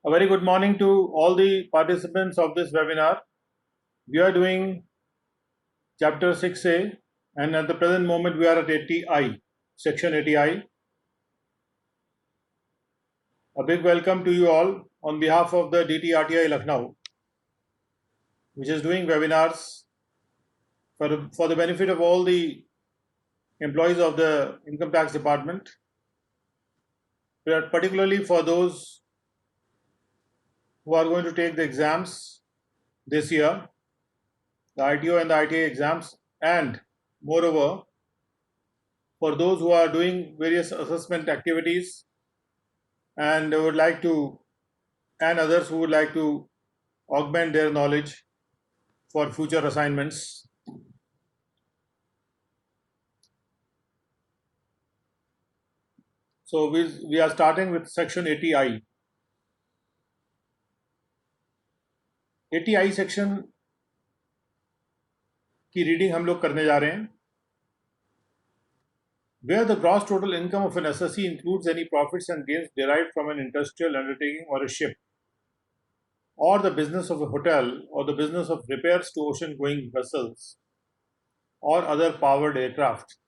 A very good morning to all the participants of this webinar. We are doing chapter 6A, and at the present moment we are at 80I, section 80I. A big welcome to you all on behalf of the DTRTI Lucknow, which is doing webinars for the benefit of all the employees of the Income Tax Department, particularly for those who are going to take the exams this year, the ITO and the ITA exams, and moreover, for those who are doing various assessment activities and would like to, and others who would like to augment their knowledge for future assignments. So we are starting with section 80I. 80I section की reading हम लोग करने जा रहे हैं. Where the gross total income of an assessee includes any profits and gains derived from an industrial undertaking or a ship, or the business of a hotel, or the business of repairs to ocean-going vessels, or other powered aircraft,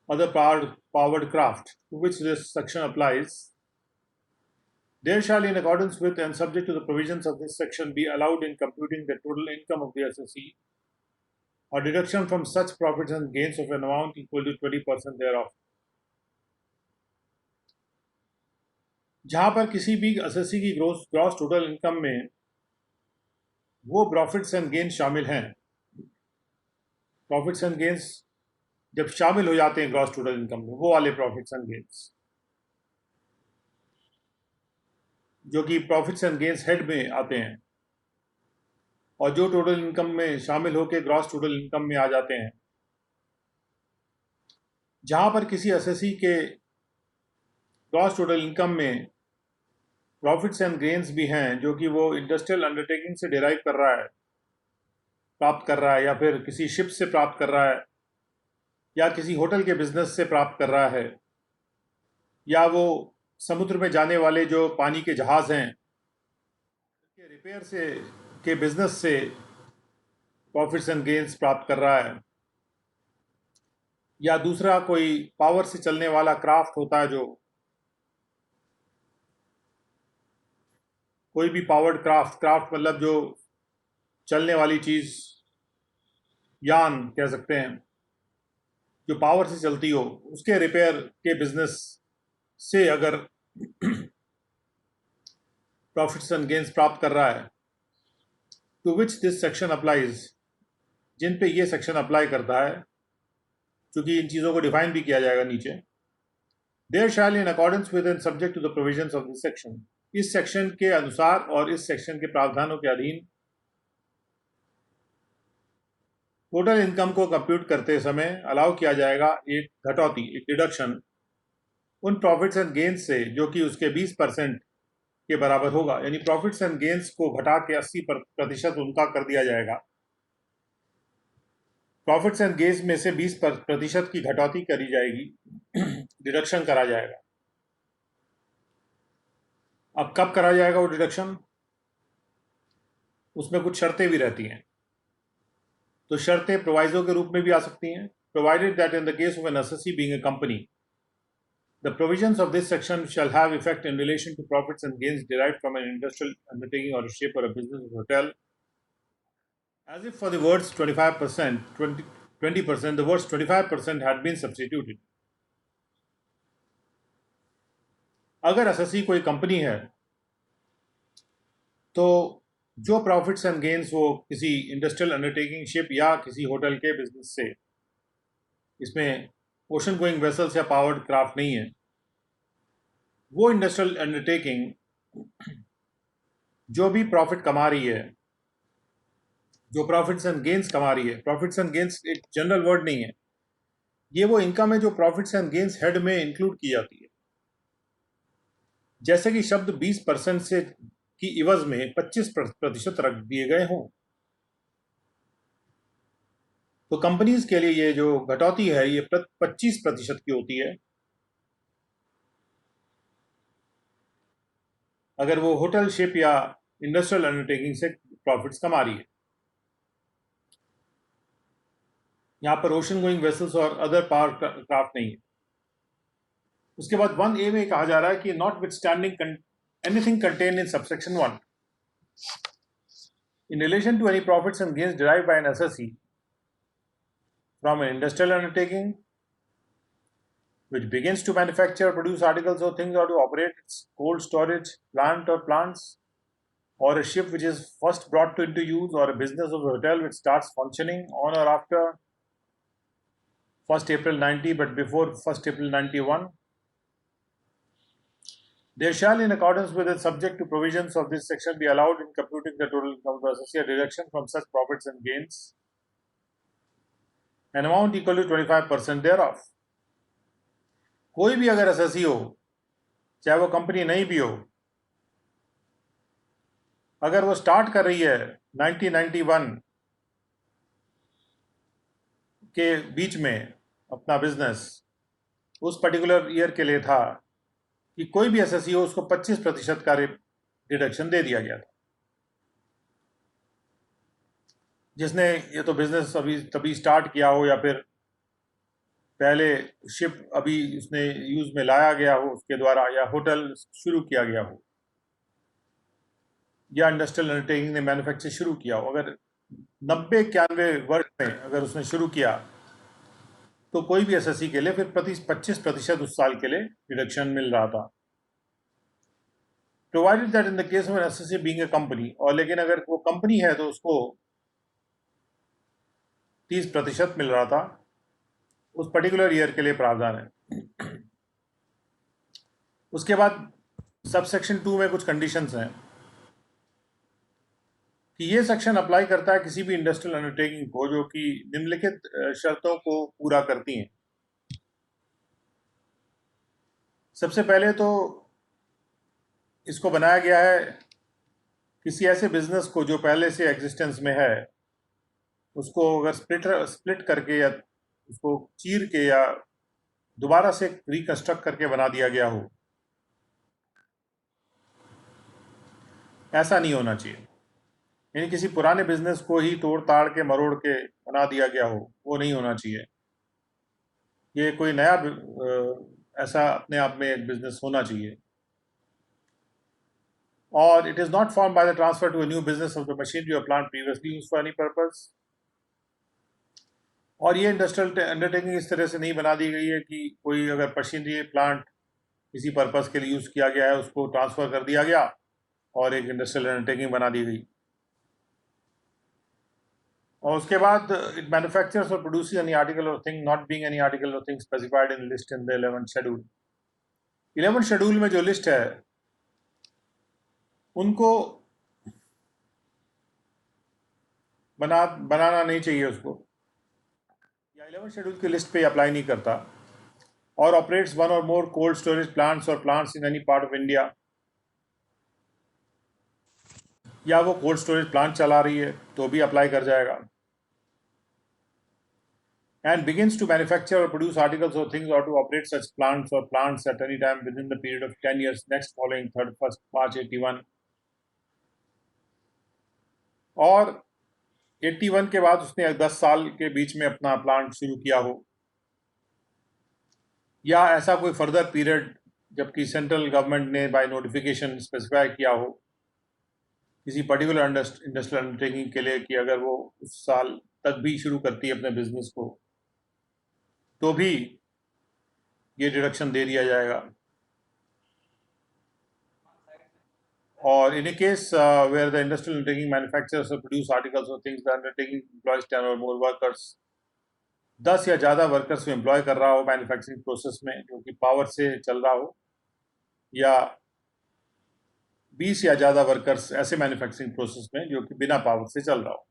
other powered craft to which this section applies, there shall, in accordance with and subject to the provisions of this section, be allowed in computing the total income of the assessee a deduction from such profits and gains of an amount equal to 20% thereof. जहां पर किसी भी assessee की gross total income में वो profits and gains शामिल हैं, profits and gains जब शामिल हो जाते हैं ग्रॉस टोटल इनकम में, वो वाले प्रॉफिट्स एंड गेन्स जो कि प्रॉफिट्स एंड गेन्स हेड में आते हैं और जो टोटल इनकम में शामिल होकर ग्रॉस टोटल इनकम में आ जाते हैं, जहां पर किसी असेसी के ग्रॉस टोटल इनकम में प्रॉफिट्स एंड गेन्स भी हैं जो कि वो इंडस्ट्रियल अंडरटेकिंग से डिराइव कर रहा है, प्राप्त कर रहा है, या फिर किसी शिप से प्राप्त कर रहा है, या किसी होटल के बिजनेस से प्राप्त कर रहा है, या वो समुद्र में जाने वाले जो पानी के जहाज हैं उनके रिपेयर से के बिजनेस से प्रॉफिट्स एंड गेन्स प्राप्त कर रहा है, या दूसरा कोई पावर से चलने वाला क्राफ्ट होता है, जो कोई भी पावर्ड क्राफ्ट मतलब जो चलने वाली चीज, यान कह सकते हैं, जो पावर से चलती हो, उसके रिपेयर के बिजनेस से अगर प्रॉफिट्स एंड गेन्स प्राप्त कर रहा है, to which this section applies, जिन पे ये सेक्शन अप्लाई करता है, क्योंकि इन चीज़ों को डिफाइन भी किया जाएगा नीचे. There shall, in accordance with and subject to the provisions of this section, इस सेक्शन के अनुसार और इस सेक्शन के प्रावधानों के अधीन टोटल इनकम को कंप्यूट करते समय अलाउ किया जाएगा एक घटौती, एक डिडक्शन उन प्रॉफिट्स एंड गेन्स से जो कि उसके 20% के बराबर होगा. यानी प्रॉफिट्स एंड गेन्स को घटा के 80% उनका कर दिया जाएगा. प्रॉफिट्स एंड गेन्स में से 20% की घटौती करी जाएगी, डिडक्शन करा जाएगा. अब कब करा जाएगा वो डिडक्शन, उसमें कुछ शर्तें भी रहती हैं. तो शर्तें प्रोवाइजो के रूप में भी आ सकती हैं. Provided that in the case of N assessee being a company, the provisions of this section shall have effect in relation to profits and gains derived from an industrial undertaking or a ship or a business or hotel, as if for the words 25%, 20%, the words 25% had been substituted. अगर assessee कोई company है तो जो profits and gains वो किसी industrial undertaking, ship या किसी hotel के बिजनेस से, इसमें ओशन गोइंग वेसल्स या पावर्ड क्राफ्ट नहीं है, वो इंडस्ट्रियल अंडरटेकिंग जो भी प्रॉफिट कमा रही है, जो प्रॉफिट्स एंड गेन्स कमा रही है, प्रॉफिट्स एंड गेन्स एक जनरल वर्ड नहीं है, ये वो इनकम है जो प्रॉफिट्स एंड गेन्स हेड में इंक्लूड की जाती है. जैसे कि शब्द 20% से की इवज में 25% रख दिए गए हों, तो कंपनीज के लिए ये जो घटौती है ये 25% की होती है. अगर वो होटल, शिप या इंडस्ट्रियल अंडरटेकिंग से प्रॉफिट्स कमा रही है। यहाँ पर ocean going vessels or other power craft नहीं है। उसके बाद 1A में कहा जा रहा है कि not with standing anything contain in subsection 1 in relation to any profits and gains derived by an SSE from an industrial undertaking which begins to manufacture or produce articles or things or to operate its cold storage plant or plants, or a ship which is first brought into use, or a business of a hotel which starts functioning on or after 1st April 90 but before 1st April 91, there shall, in accordance with it, subject to provisions of this section, be allowed in computing the total income of the associate a deduction from such profits and gains, an amount equal to 25% thereof. कोई भी अगर SSC हो, चाहे वो company नहीं भी हो, अगर वो स्टार्ट कर रही है 1991 के बीच में अपना बिजनेस, उस पर्टिकुलर ईयर के लिए था कि कोई भी एसएससी हो उसको 25% का डिडक्शन दे दिया गया था। जिसने ये तो बिजनेस अभी तभी स्टार्ट किया हो या फिर पहले शिप अभी उसने यूज में लाया गया हो उसके द्वारा, या होटल शुरू किया गया हो, या इंडस्ट्रियल अंडरटेकिंग ने मैन्युफैक्चर शुरू किया हो, अगर 90-91 वर्ष में अगर उसने शुरू किया तो कोई भी एसएससी के लिए फिर 25% उस साल के लिए डिडक्शन मिल रहा था। Provided that in the case of an SSC being a company, और लेकिन अगर वो कंपनी है तो उसको 30% मिल रहा था, उस पर्टिकुलर ईयर के लिए प्रावधान है। उसके बाद सबसेक्शन 2 में कुछ कंडीशंस हैं कि ये सेक्शन अप्लाई करता है किसी भी इंडस्ट्रियल अंडरटेकिंग को जो कि निम्नलिखित शर्तों को पूरा करती हैं। सबसे पहले तो इसको बनाया गया है किसी ऐसे बिजनेस को जो पहले से एग्जिस्टेंस में है, उसको अगर स्प्लिट करके या उसको चीर के या दोबारा से रिकंस्ट्रक्ट करके बना दिया गया हो, ऐसा नहीं होना चाहिए। यानी किसी पुराने बिजनेस को ही तोड़ ताड़ के मरोड़ के बना दिया गया हो, वो नहीं होना चाहिए। ये कोई नया ऐसा अपने आप में एक बिजनेस होना चाहिए। और it is not form by the transfer to a new business of the machinery or plant previously used for any purpose. और ये इंडस्ट्रियल अंडरटेकिंग इस तरह से नहीं बना दी गई है कि कोई अगर मशीनरी प्लांट किसी पर्पस के लिए यूज किया गया है उसको ट्रांसफर कर दिया गया और एक इंडस्ट्रियल अंडरटेकिंग बना दी गई। और उसके बाद it manufactures or produces any article or thing not being any article or thing specified in list in the 11th schedule. 11th schedule में जो लिस्ट है उनको बनाना नहीं चाहिए उसको, या 11th शेड्यूल की लिस्ट पे अप्लाई नहीं करता। और ऑपरेट्स वन और मोर कोल्ड स्टोरेज प्लांट्स और plants in any part of India, या वो कोल्ड स्टोरेज प्लांट चला रही है तो भी अप्लाई कर जाएगा। And begins to manufacture or produce articles or things or to operate such plants or plants at any time within the period of 10 years next following 31st March 81, और 81 के बाद उसने 10 साल के बीच में अपना प्लांट शुरू किया हो, या ऐसा कोई फर्दर पीरियड जबकि सेंट्रल गवर्नमेंट ने बाय नोटिफिकेशन स्पेसिफाई किया हो किसी पर्टिकुलर इंडस्ट्रियल अंडरटेकिंग के लिए कि अगर वो उस साल तक भी शुरू करती है अपने बिजनेस को तो भी ये डिडक्शन दे दिया जाएगा। और in a case where the industrial undertaking manufactures or produces articles or things the undertaking employs 10 or more workers, 10 या ज़्यादा वर्कर्स को एम्प्लॉय कर रहा हो मैन्युफैक्चरिंग प्रोसेस में जो कि पावर से चल रहा हो, या 20 या ज़्यादा वर्कर्स ऐसे मैन्युफैक्चरिंग प्रोसेस में जो कि बिना पावर से चल रहा हो।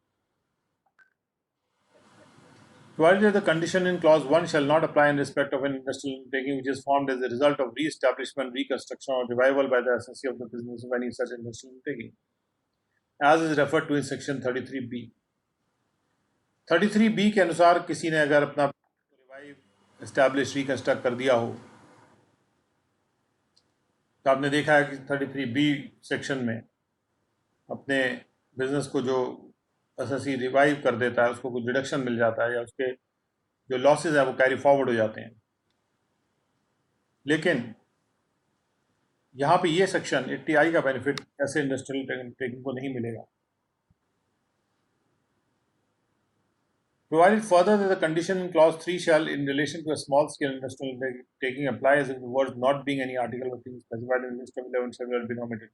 Provided that the condition in clause 1 shall not apply in respect of an industrial undertaking which is formed as a result of re-establishment, reconstruction or revival by the SSC of the business of any such industrial undertaking, as is referred to in section 33B. 33B के अनुसार किसी ने अगर अपना revive, establish, reconstruct कर दिया हो तो आपने देखा है कि 33B सेक्शन में अपने बिजनेस को जो एसएससी रिवाइव कर देता है उसको कुछ डिडक्शन मिल जाता है या उसके जो लॉसेज है वो कैरी फॉरवर्ड हो जाते हैं। लेकिन यहाँ पे ये सेक्शन 80I का बेनिफिट ऐसे इंडस्ट्रियल टेकिंग को नहीं मिलेगा। Provided further that the condition in clause 3 shall, in relation to a small scale industrial taking, apply as if the words not being any article of things specified in list of 11 shall be omitted.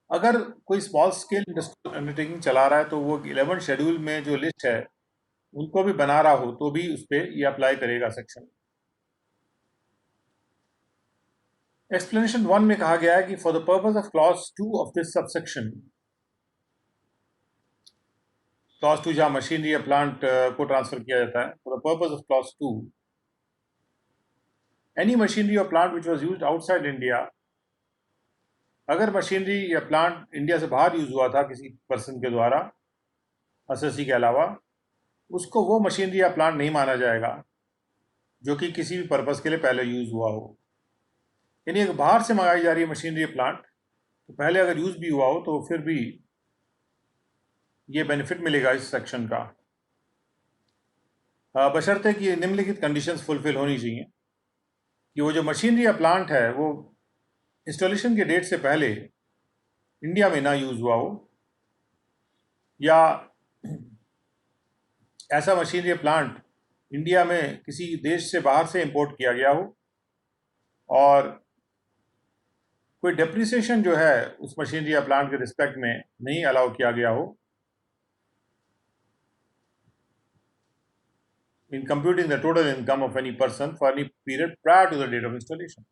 अगर कोई small scale industrial undertaking चला रहा है तो वो 11 schedule में जो list है उनको भी बना रहा हो तो भी उस पर ये अप्लाई करेगा सेक्शन। एक्सप्लेनेशन 1 में कहा गया है कि for the purpose of clause 2 of this subsection, clause 2 जहां मशीनरी या प्लांट को ट्रांसफर किया जाता है, for the purpose of clause 2 any machinery or plant which was use outside India, अगर मशीनरी या प्लांट इंडिया से बाहर यूज हुआ था किसी पर्सन के द्वारा एसएससी के अलावा, उसको वो मशीनरी या प्लांट नहीं माना जाएगा जो कि किसी भी पर्पज के लिए पहले यूज हुआ हो। यानी अगर बाहर से मंगाई जा रही है मशीनरी या प्लांट तो पहले अगर यूज भी हुआ हो तो फिर भी ये बेनिफिट मिलेगा इस सेक्शन का, बशर्ते कि निम्नलिखित कंडीशंस फुलफिल होनी चाहिए कि वो जो मशीनरी या प्लांट है वो इंस्टॉलेशन के डेट से पहले इंडिया में ना यूज हुआ हो, या ऐसा मशीनरी या प्लांट इंडिया में किसी देश से बाहर से इंपोर्ट किया गया हो और कोई डेप्रिसिएशन जो है उस मशीनरी या प्लांट के रिस्पेक्ट में नहीं अलाउ किया गया हो in computing the total income of any person for any period prior to the date of installation.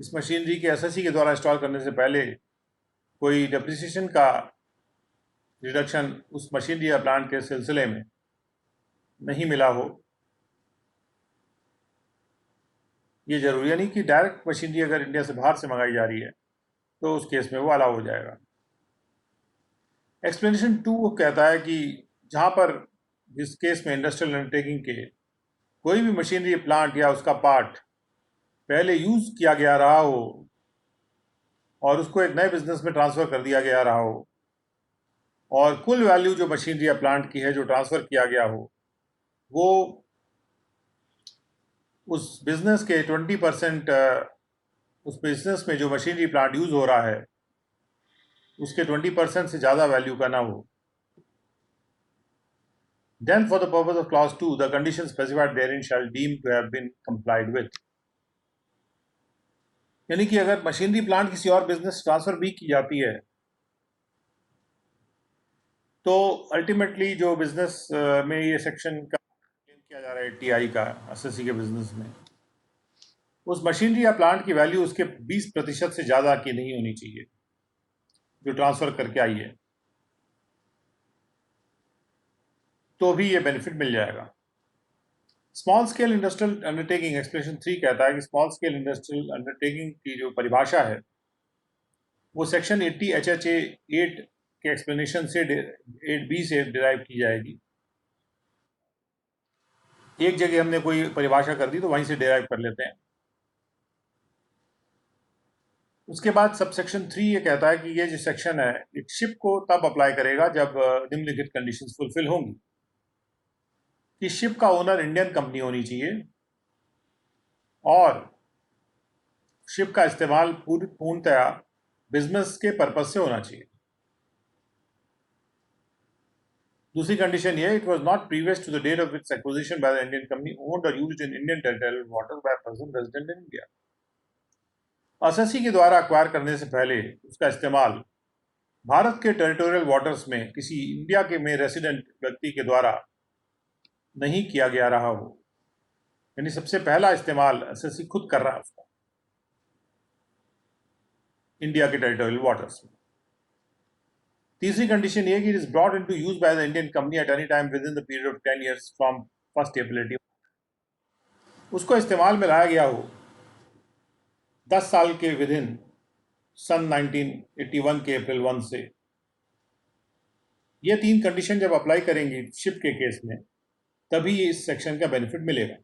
इस मशीनरी के एसएससी के द्वारा इंस्टॉल करने से पहले कोई डेप्रिसिएशन का रिडक्शन उस मशीनरी या प्लांट के सिलसिले में नहीं मिला हो, ये जरूरी नहीं कि डायरेक्ट मशीनरी अगर इंडिया से बाहर से मंगाई जा रही है तो उस केस में वो अलाउ हो जाएगा। एक्सप्लेनेशन 2 कहता है कि जहां पर जिस केस में इंडस्ट्रियल अंडरटेकिंग के कोई भी मशीनरी प्लांट या उसका पार्ट पहले यूज किया गया रहा हो और उसको एक नए बिजनेस में ट्रांसफर कर दिया गया रहा हो और कुल वैल्यू जो मशीनरी या प्लांट की है जो ट्रांसफर किया गया हो वो उस बिजनेस के 20% उस बिजनेस में जो मशीनरी प्लांट यूज हो रहा है उसके 20% से ज़्यादा वैल्यू का ना हो, then for the purpose of clause 2 the conditions specified therein shall deem to have been complied with. यानी कि अगर मशीनरी प्लांट किसी और बिजनेस ट्रांसफर भी की जाती है तो अल्टीमेटली जो बिजनेस में ये सेक्शन का क्लेम किया जा रहा है टीआई का एसएससी के बिजनेस में, उस मशीनरी या प्लांट की वैल्यू उसके 20% से ज़्यादा की नहीं होनी चाहिए जो ट्रांसफर करके आई है, तो भी ये बेनिफिट मिल जाएगा। Small scale industrial undertaking explanation 3 कहता है कि स्मॉल स्केल इंडस्ट्रियल अंडरटेकिंग की जो परिभाषा है वो सेक्शन 80 HHA 8 के एक्सप्लेनेशन से 8B से डिराइव की जाएगी। एक जगह हमने कोई परिभाषा कर दी तो वहीं से डिराइव कर लेते हैं। उसके बाद सब सेक्शन 3 ये कहता है कि ये जो सेक्शन है एक शिप को तब अप्लाई करेगा जब निम्नलिखित कंडीशंस फुलफिल होंगी कि शिप का ओनर इंडियन कंपनी होनी चाहिए और शिप का इस्तेमाल पूर्णतया बिजनेस के पर्पज से होना चाहिए। दूसरी कंडीशन ये, it was not previous to the date of its acquisition by the Indian company owned or used in Indian territorial waters by person resident in India. SSC के द्वारा अक्वायर करने से पहले उसका इस्तेमाल भारत के टेरिटोरियल वाटर्स में किसी इंडिया के में रेसिडेंट व्यक्ति के द्वारा नहीं किया गया रहा हो, यानी सबसे पहला इस्तेमाल एसएससी खुद कर रहा है उसका इंडिया के टेरिटोरियल वाटर्स में। तीसरी कंडीशन ये कि it is brought into use by the Indian company at any time with in the period of 10 years from 1 April, उसको इस्तेमाल में लाया गया हो 10 साल के विद इन सन 1981 के अप्रैल 1 से। ये 3 कंडीशन जब अप्लाई करेंगी शिप के केस में तभी इस सेक्शन का बेनिफिट मिलेगा।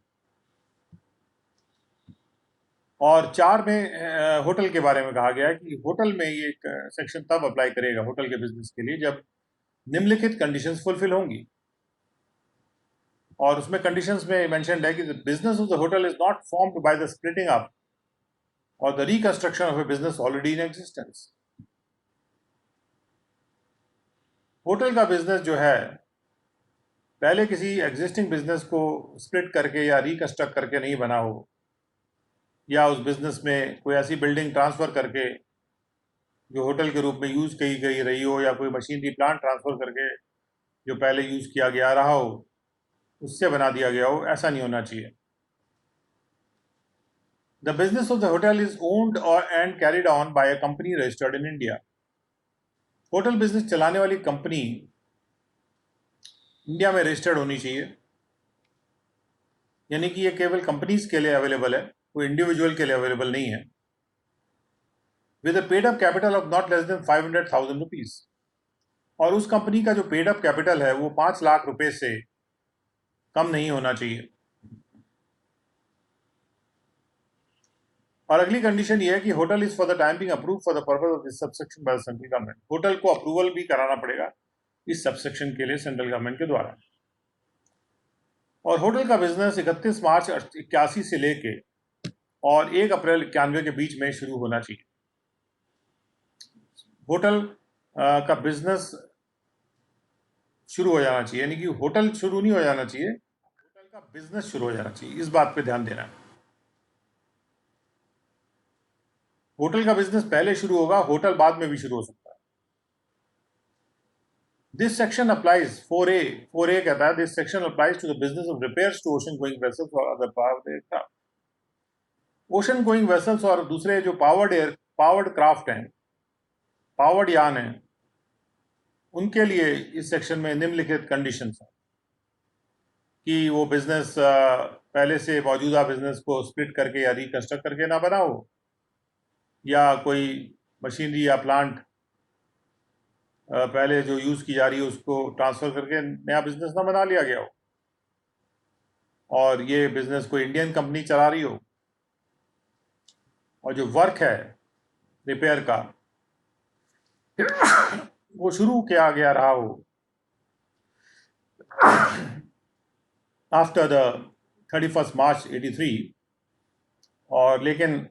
और 4 में होटल के बारे में कहा गया है कि होटल में ये एक सेक्शन तब अप्लाई करेगा होटल के बिजनेस के लिए जब निम्नलिखित कंडीशंस फुलफिल होंगी। और उसमें कंडीशंस में मेंशन्ड है कि the business of the hotel is not formed by the splitting up or the reconstruction of a business already in existence. Hotel का बिजनेस जो है पहले किसी एग्जिस्टिंग बिजनेस को स्प्लिट करके या रिकंस्ट्रक्ट करके नहीं बना हो, या उस बिजनेस में कोई ऐसी बिल्डिंग ट्रांसफर करके जो होटल के रूप में यूज की गई रही हो, या कोई मशीनरी प्लांट ट्रांसफर करके जो पहले यूज किया गया रहा हो उससे बना दिया गया हो, ऐसा नहीं होना चाहिए। The business of the hotel is owned or and carried on by a company registered in India. Hotel business चलाने वाली कंपनी इंडिया में रजिस्टर्ड होनी चाहिए, यानी कि ये केवल कंपनीज के लिए अवेलेबल है, कोई इंडिविजुअल के लिए अवेलेबल नहीं है। With a paid up capital of not less than 500,000 rupees, और उस कंपनी का जो पेड अप कैपिटल है वो 5 लाख रुपए से कम नहीं होना चाहिए। और अगली कंडीशन ये है कि hotel is for the time being approve for the purpose of this subsection by the central government. Hotel को अप्रूवल भी कराना पड़ेगा इस सबसेक्शन के लिए सेंट्रल गवर्नमेंट के द्वारा। और होटल का बिजनेस 31 मार्च 81 से लेके और 1 अप्रैल 91 के बीच में शुरू होना चाहिए। होटल का बिजनेस शुरू हो जाना चाहिए, यानी कि होटल शुरू नहीं हो जाना चाहिए, होटल का बिजनेस शुरू हो जाना चाहिए। इस बात पे ध्यान देना। होटल का बिजनेस पहले शुरू होगा, होटल बाद में भी शुरू हो सकता है। This section applies 4A। 4A कहता है this section applies to the business of repairs to ocean going vessels or other powered aircraft. Ocean going vessels और दूसरे जो पावर्ड क्राफ्ट हैं, पावर्ड यान हैं, उनके लिए इस सेक्शन में निम्नलिखित कंडीशंस हैं कि वो बिजनेस पहले से मौजूदा बिजनेस को स्प्लिट करके या रिकंस्ट्रक्ट करके ना बना हो, या कोई मशीनरी या प्लांट पहले जो यूज की जा रही है उसको ट्रांसफर करके नया बिजनेस ना बना लिया गया हो, और ये बिजनेस कोई इंडियन कंपनी चला रही हो, और जो वर्क है रिपेयर का वो शुरू किया गया रहा हो आफ्टर द 31 मार्च 83, और लेकिन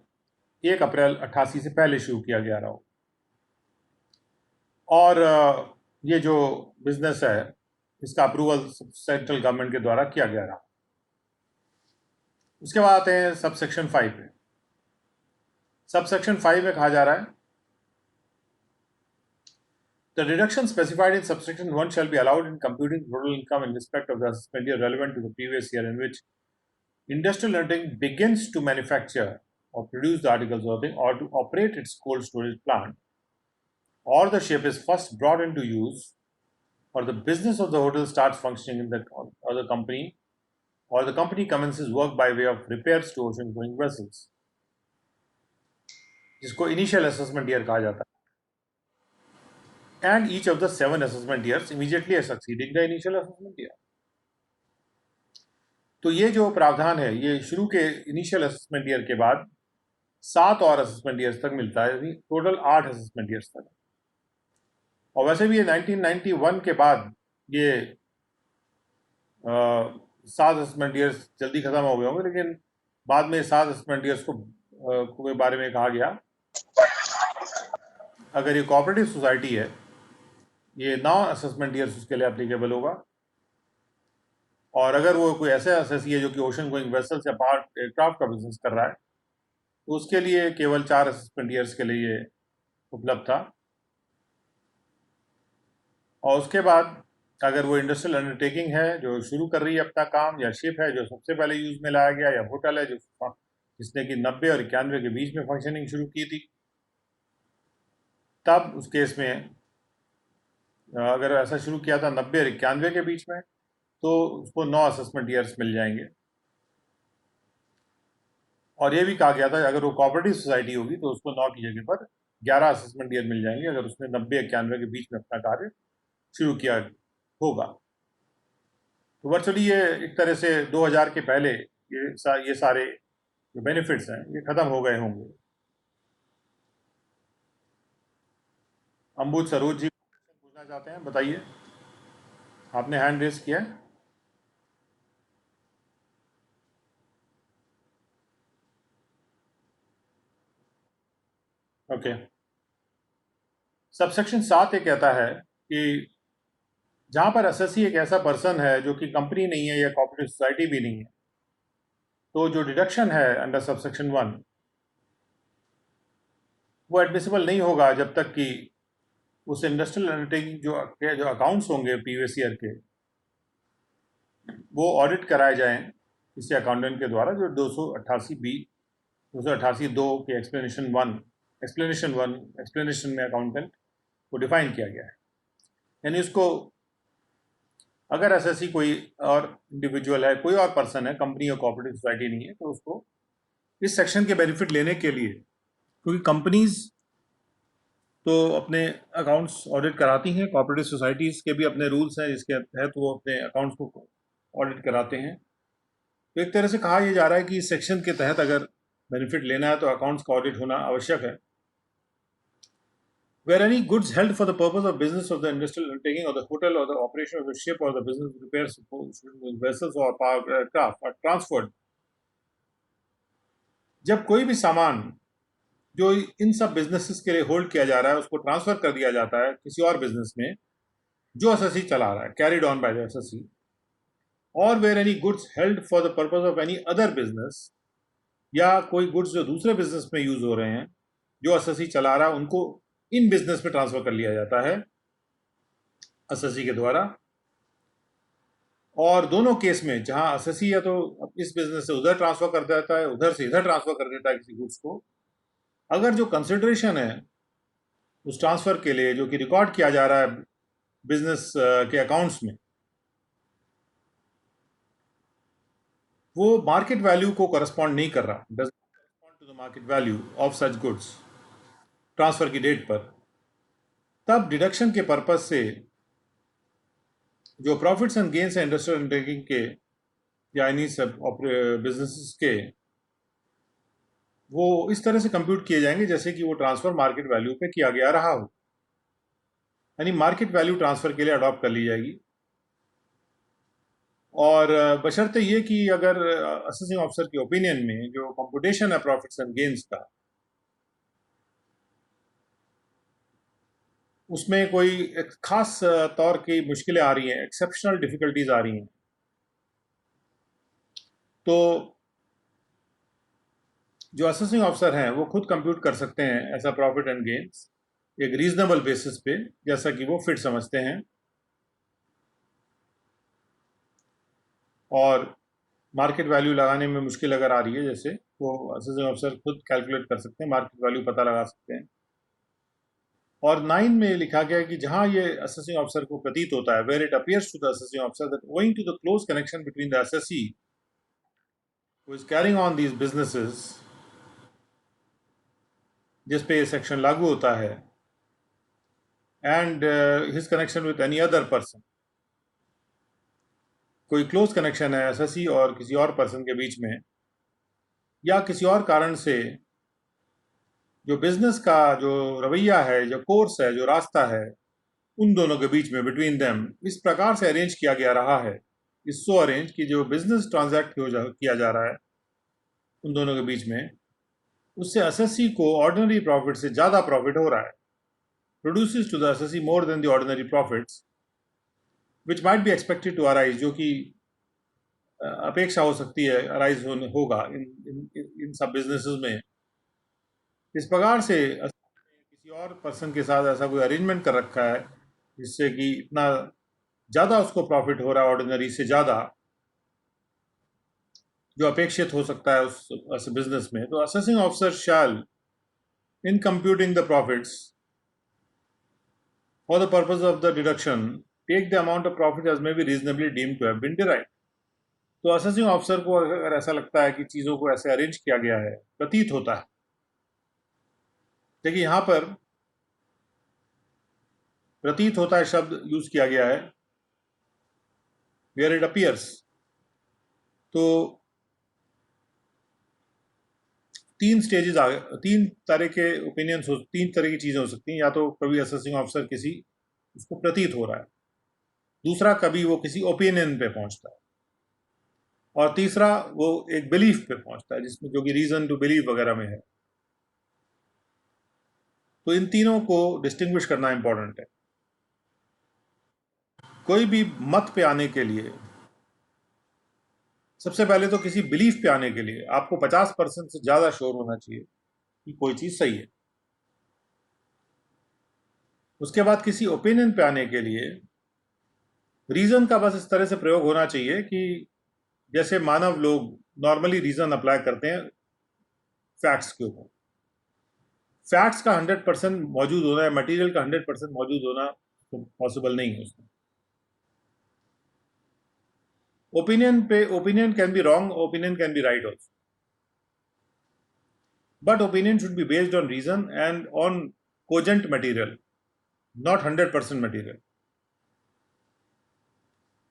1 अप्रैल 88 से पहले शुरू किया गया रहा हो। और ये जो बिजनेस है इसका अप्रूवल सेंट्रल गवर्नमेंट के द्वारा किया गया रहा। उसके बाद आते हैं सबसेक्शन 5 पे। सबसेक्शन 5 में कहा जा रहा है the deduction specified in subsection 1 shall be allowed in computing total income in respect of the assessment year relevant to the previous year in which industrial undertaking begins to manufacture or produce the articles of clothing or to operate its cold storage plant, or the ship is first brought into use, or the business of the hotel starts functioning in the other company, or the company commences work by way of repairs to ocean going vessels, जिसको initial assessment year कहा जाता है, and each of the 7 assessment years immediately succeeding the initial assessment year. तो ये जो प्रावधान है ये शुरू के इनिशियल असेसमेंट ईयर के बाद 7 और असेसमेंट ईयर्स तक मिलता है, यानी टोटल 8 असेसमेंट ईयर्स तक। और वैसे भी ये 1991 के बाद ये 7 असेसमेंट ईयर्स जल्दी खत्म हो गए होंगे, लेकिन बाद में 7 असेसमेंट ईयर्स के बारे में कहा गया अगर ये कोऑपरेटिव सोसाइटी है ये 9 असेसमेंट ईयर्स उसके लिए एप्लीकेबल होगा, और अगर वो कोई ऐसा एसएससी है जो कि ओशन गोइंग वेसल्स या पार्ट एयरक्राफ्ट का बिजनेस कर रहा है तो उसके लिए केवल 4 असेसमेंट ईयर्स के लिए ये उपलब्ध था। और उसके बाद अगर वो इंडस्ट्रियल अंडरटेकिंग है जो शुरू कर रही है अपना काम, या शिप है जो सबसे पहले यूज में लाया गया, या होटल है जो जिसने कि 90 और 91 के बीच में फंक्शनिंग शुरू की थी, तब उस केस में अगर ऐसा शुरू किया था 90 और 91 के बीच में तो उसको 9 असेसमेंट ईयर्स मिल जाएंगे। और ये भी कहा गया था अगर वो कोऑपरेटिव सोसाइटी होगी तो उसको 9 की जगह पर 11 असेसमेंट ईयर मिल जाएंगे अगर उसने 90-91 के बीच में अपना कार्य शुरू किया होगा। तो वर्चुअली ये एक तरह से 2000 के पहले ये सारे जो बेनिफिट्स हैं ये खत्म हो गए होंगे। अम्बुज सरोज जी पूछना चाहते हैं, बताइए, आपने हैंड रेस किया है। ओके। सबसेक्शन 7 ये कहता है कि जहां पर एसएससी एक ऐसा पर्सन है जो कि कंपनी नहीं है या कॉर्पोरेट सोसाइटी भी नहीं है, तो जो डिडक्शन है अंडर सबसेक्शन 1 वो एडमिसिबल नहीं होगा जब तक कि उस इंडस्ट्रियल अंडरटेकिंग जो अकाउंट्स होंगे प्रीवियस ईयर के, वो ऑडिट कराए जाएं किसी अकाउंटेंट के द्वारा, जो 288 बी 288 2 के एक्सप्लेनेशन में अकाउंटेंट को डिफाइन किया गया है। यानी उसको, अगर एसएससी कोई और इंडिविजुअल है, कोई और पर्सन है, कंपनी और कोऑपरेटिव सोसाइटी नहीं है, तो उसको इस सेक्शन के बेनिफिट लेने के लिए, क्योंकि कंपनीज तो अपने अकाउंट्स ऑडिट कराती हैं, कोऑपरेटिव सोसाइटीज़ के भी अपने रूल्स हैं जिसके तहत वो अपने अकाउंट्स को ऑडिट कराते हैं। तो एक तरह से कहा यह जा रहा है कि इस सेक्शन के तहत अगर बेनिफिट लेना है तो अकाउंट्स का ऑडिट होना आवश्यक है। Where any goods held for the purpose of business of the industrial undertaking or the hotel or the operation of the ship or the business repairs vessels or power craft are transferred, जब कोई भी सामान जो इन सब businesses के लिए hold किया जा रहा है उसको ट्रांसफर कर दिया जाता है किसी और बिजनेस में जो एसएससी चला रहा है, carried on by the SSC, और where any goods held for the purpose of any other business, या कोई गुड्स जो दूसरे बिजनेस में यूज हो रहे हैं जो एसएससी चला रहा है उनको इन बिजनेस में ट्रांसफर कर लिया जाता है एसएससी के द्वारा। और दोनों केस में जहां एसएससी या तो इस बिजनेस से उधर ट्रांसफर कर देता है, उधर से इधर ट्रांसफर कर देता है किसी गुड्स को, अगर जो कंसिडरेशन है उस ट्रांसफर के लिए जो कि रिकॉर्ड किया जा रहा है बिजनेस के अकाउंट्स में, वो मार्केट वैल्यू को करस्पॉन्ड नहीं कर रहा, does not correspond to the market value of such goods transfer की डेट पर, तब डिडक्शन के पर्पज से जो प्रॉफिट्स एंड गेन्स है इंडस्ट्रियल अंडरटेकिंग के या इन्हीं सब बिजनेसेस के, वो इस तरह से कंप्यूट किए जाएंगे जैसे कि वो ट्रांसफर मार्केट वैल्यू पे किया गया रहा हो, यानी मार्केट वैल्यू ट्रांसफर के लिए अडॉप्ट कर ली जाएगी। और बशर्ते ये कि अगर असेसिंग ऑफिसर के ओपिनियन में जो कंप्यूटेशन है प्रॉफिट्स एंड गेन्स का, उसमें कोई एक खास तौर की मुश्किलें आ रही हैं, एक्सेप्शनल डिफिकल्टीज आ रही हैं, तो जो असेसिंग ऑफिसर हैं वो खुद कंप्यूट कर सकते हैं ऐसा प्रॉफिट एंड गेन्स एक रीजनेबल बेसिस पे, जैसा कि वो फिट समझते हैं। और मार्केट वैल्यू लगाने में मुश्किल अगर आ रही है, जैसे वो असेसिंग ऑफिसर खुद कैलकुलेट कर सकते हैं, मार्केट वैल्यू पता लगा सकते हैं। और 9 में लिखा गया है कि जहां ये असेसिंग ऑफिसर को प्रतीत होता है, where it appears to the assessing officer that owing to the close connection between the assessee who is carrying on these businesses, जिस पे ये सेक्शन लागू होता है, and his connection with any other person, कोई क्लोज कनेक्शन है SSC और किसी और पर्सन के बीच में, या किसी और कारण से जो बिजनेस का जो रवैया है, जो कोर्स है, जो रास्ता है उन दोनों के बीच में, बिटवीन देम, इस प्रकार से अरेंज किया गया रहा है, इस सो अरेंज कि जो बिजनेस ट्रांजैक्ट किया जा रहा है उन दोनों के बीच में, उससे एसएससी को ऑर्डिनरी प्रॉफिट से ज़्यादा प्रॉफिट हो रहा है, produces to the SSC more than the ordinary profits which might be expected to arise, जो कि अपेक्षा हो सकती है अराइज होगा इन सब बिजनेसेस में। इस प्रकार से किसी और पर्सन के साथ ऐसा कोई अरेंजमेंट कर रखा है जिससे कि इतना ज़्यादा उसको प्रॉफिट हो रहा है ऑर्डिनरी से ज़्यादा, जो अपेक्षित हो सकता है उस बिजनेस में, तो assessing officer shall in computing the profits for the purpose of the deduction take the amount of profit as may be reasonably deemed to have been derived. तो असेसिंग ऑफिसर को अगर ऐसा लगता है कि चीज़ों को ऐसे अरेंज किया गया है, प्रतीत होता है, देखिए यहाँ पर प्रतीत होता है शब्द यूज किया गया है, वेयर इट अपीयर्स, तो तीन स्टेजेस आ गए, तीन तरह के ओपिनियंस हो, तीन तरह की चीज़ें हो सकती हैं। या तो कभी असेसिंग ऑफिसर किसी उसको प्रतीत हो रहा है, दूसरा कभी वो किसी ओपिनियन पे पहुंचता है, और तीसरा वो एक बिलीफ पे पहुंचता है जिसमें जो कि रीजन टू बिलीव वगैरह में है। तो इन तीनों को डिस्टिंग्विश करना इंपॉर्टेंट है। कोई भी मत पे आने के लिए सबसे पहले तो किसी बिलीफ पे आने के लिए आपको 50% से ज्यादा श्योर होना चाहिए कि कोई चीज सही है। उसके बाद किसी ओपिनियन पे आने के लिए रीजन का बस इस तरह से प्रयोग होना चाहिए कि जैसे मानव लोग नॉर्मली रीजन अप्लाई करते हैं फैक्ट्स के ऊपर। फैक्ट्स का 100% मौजूद होना है, मटेरियल का 100% मौजूद होना तो पॉसिबल नहीं है उसमें। Opinion can be wrong, opinion can be right also, but opinion should be based on reason and on cogent material, not 100% material.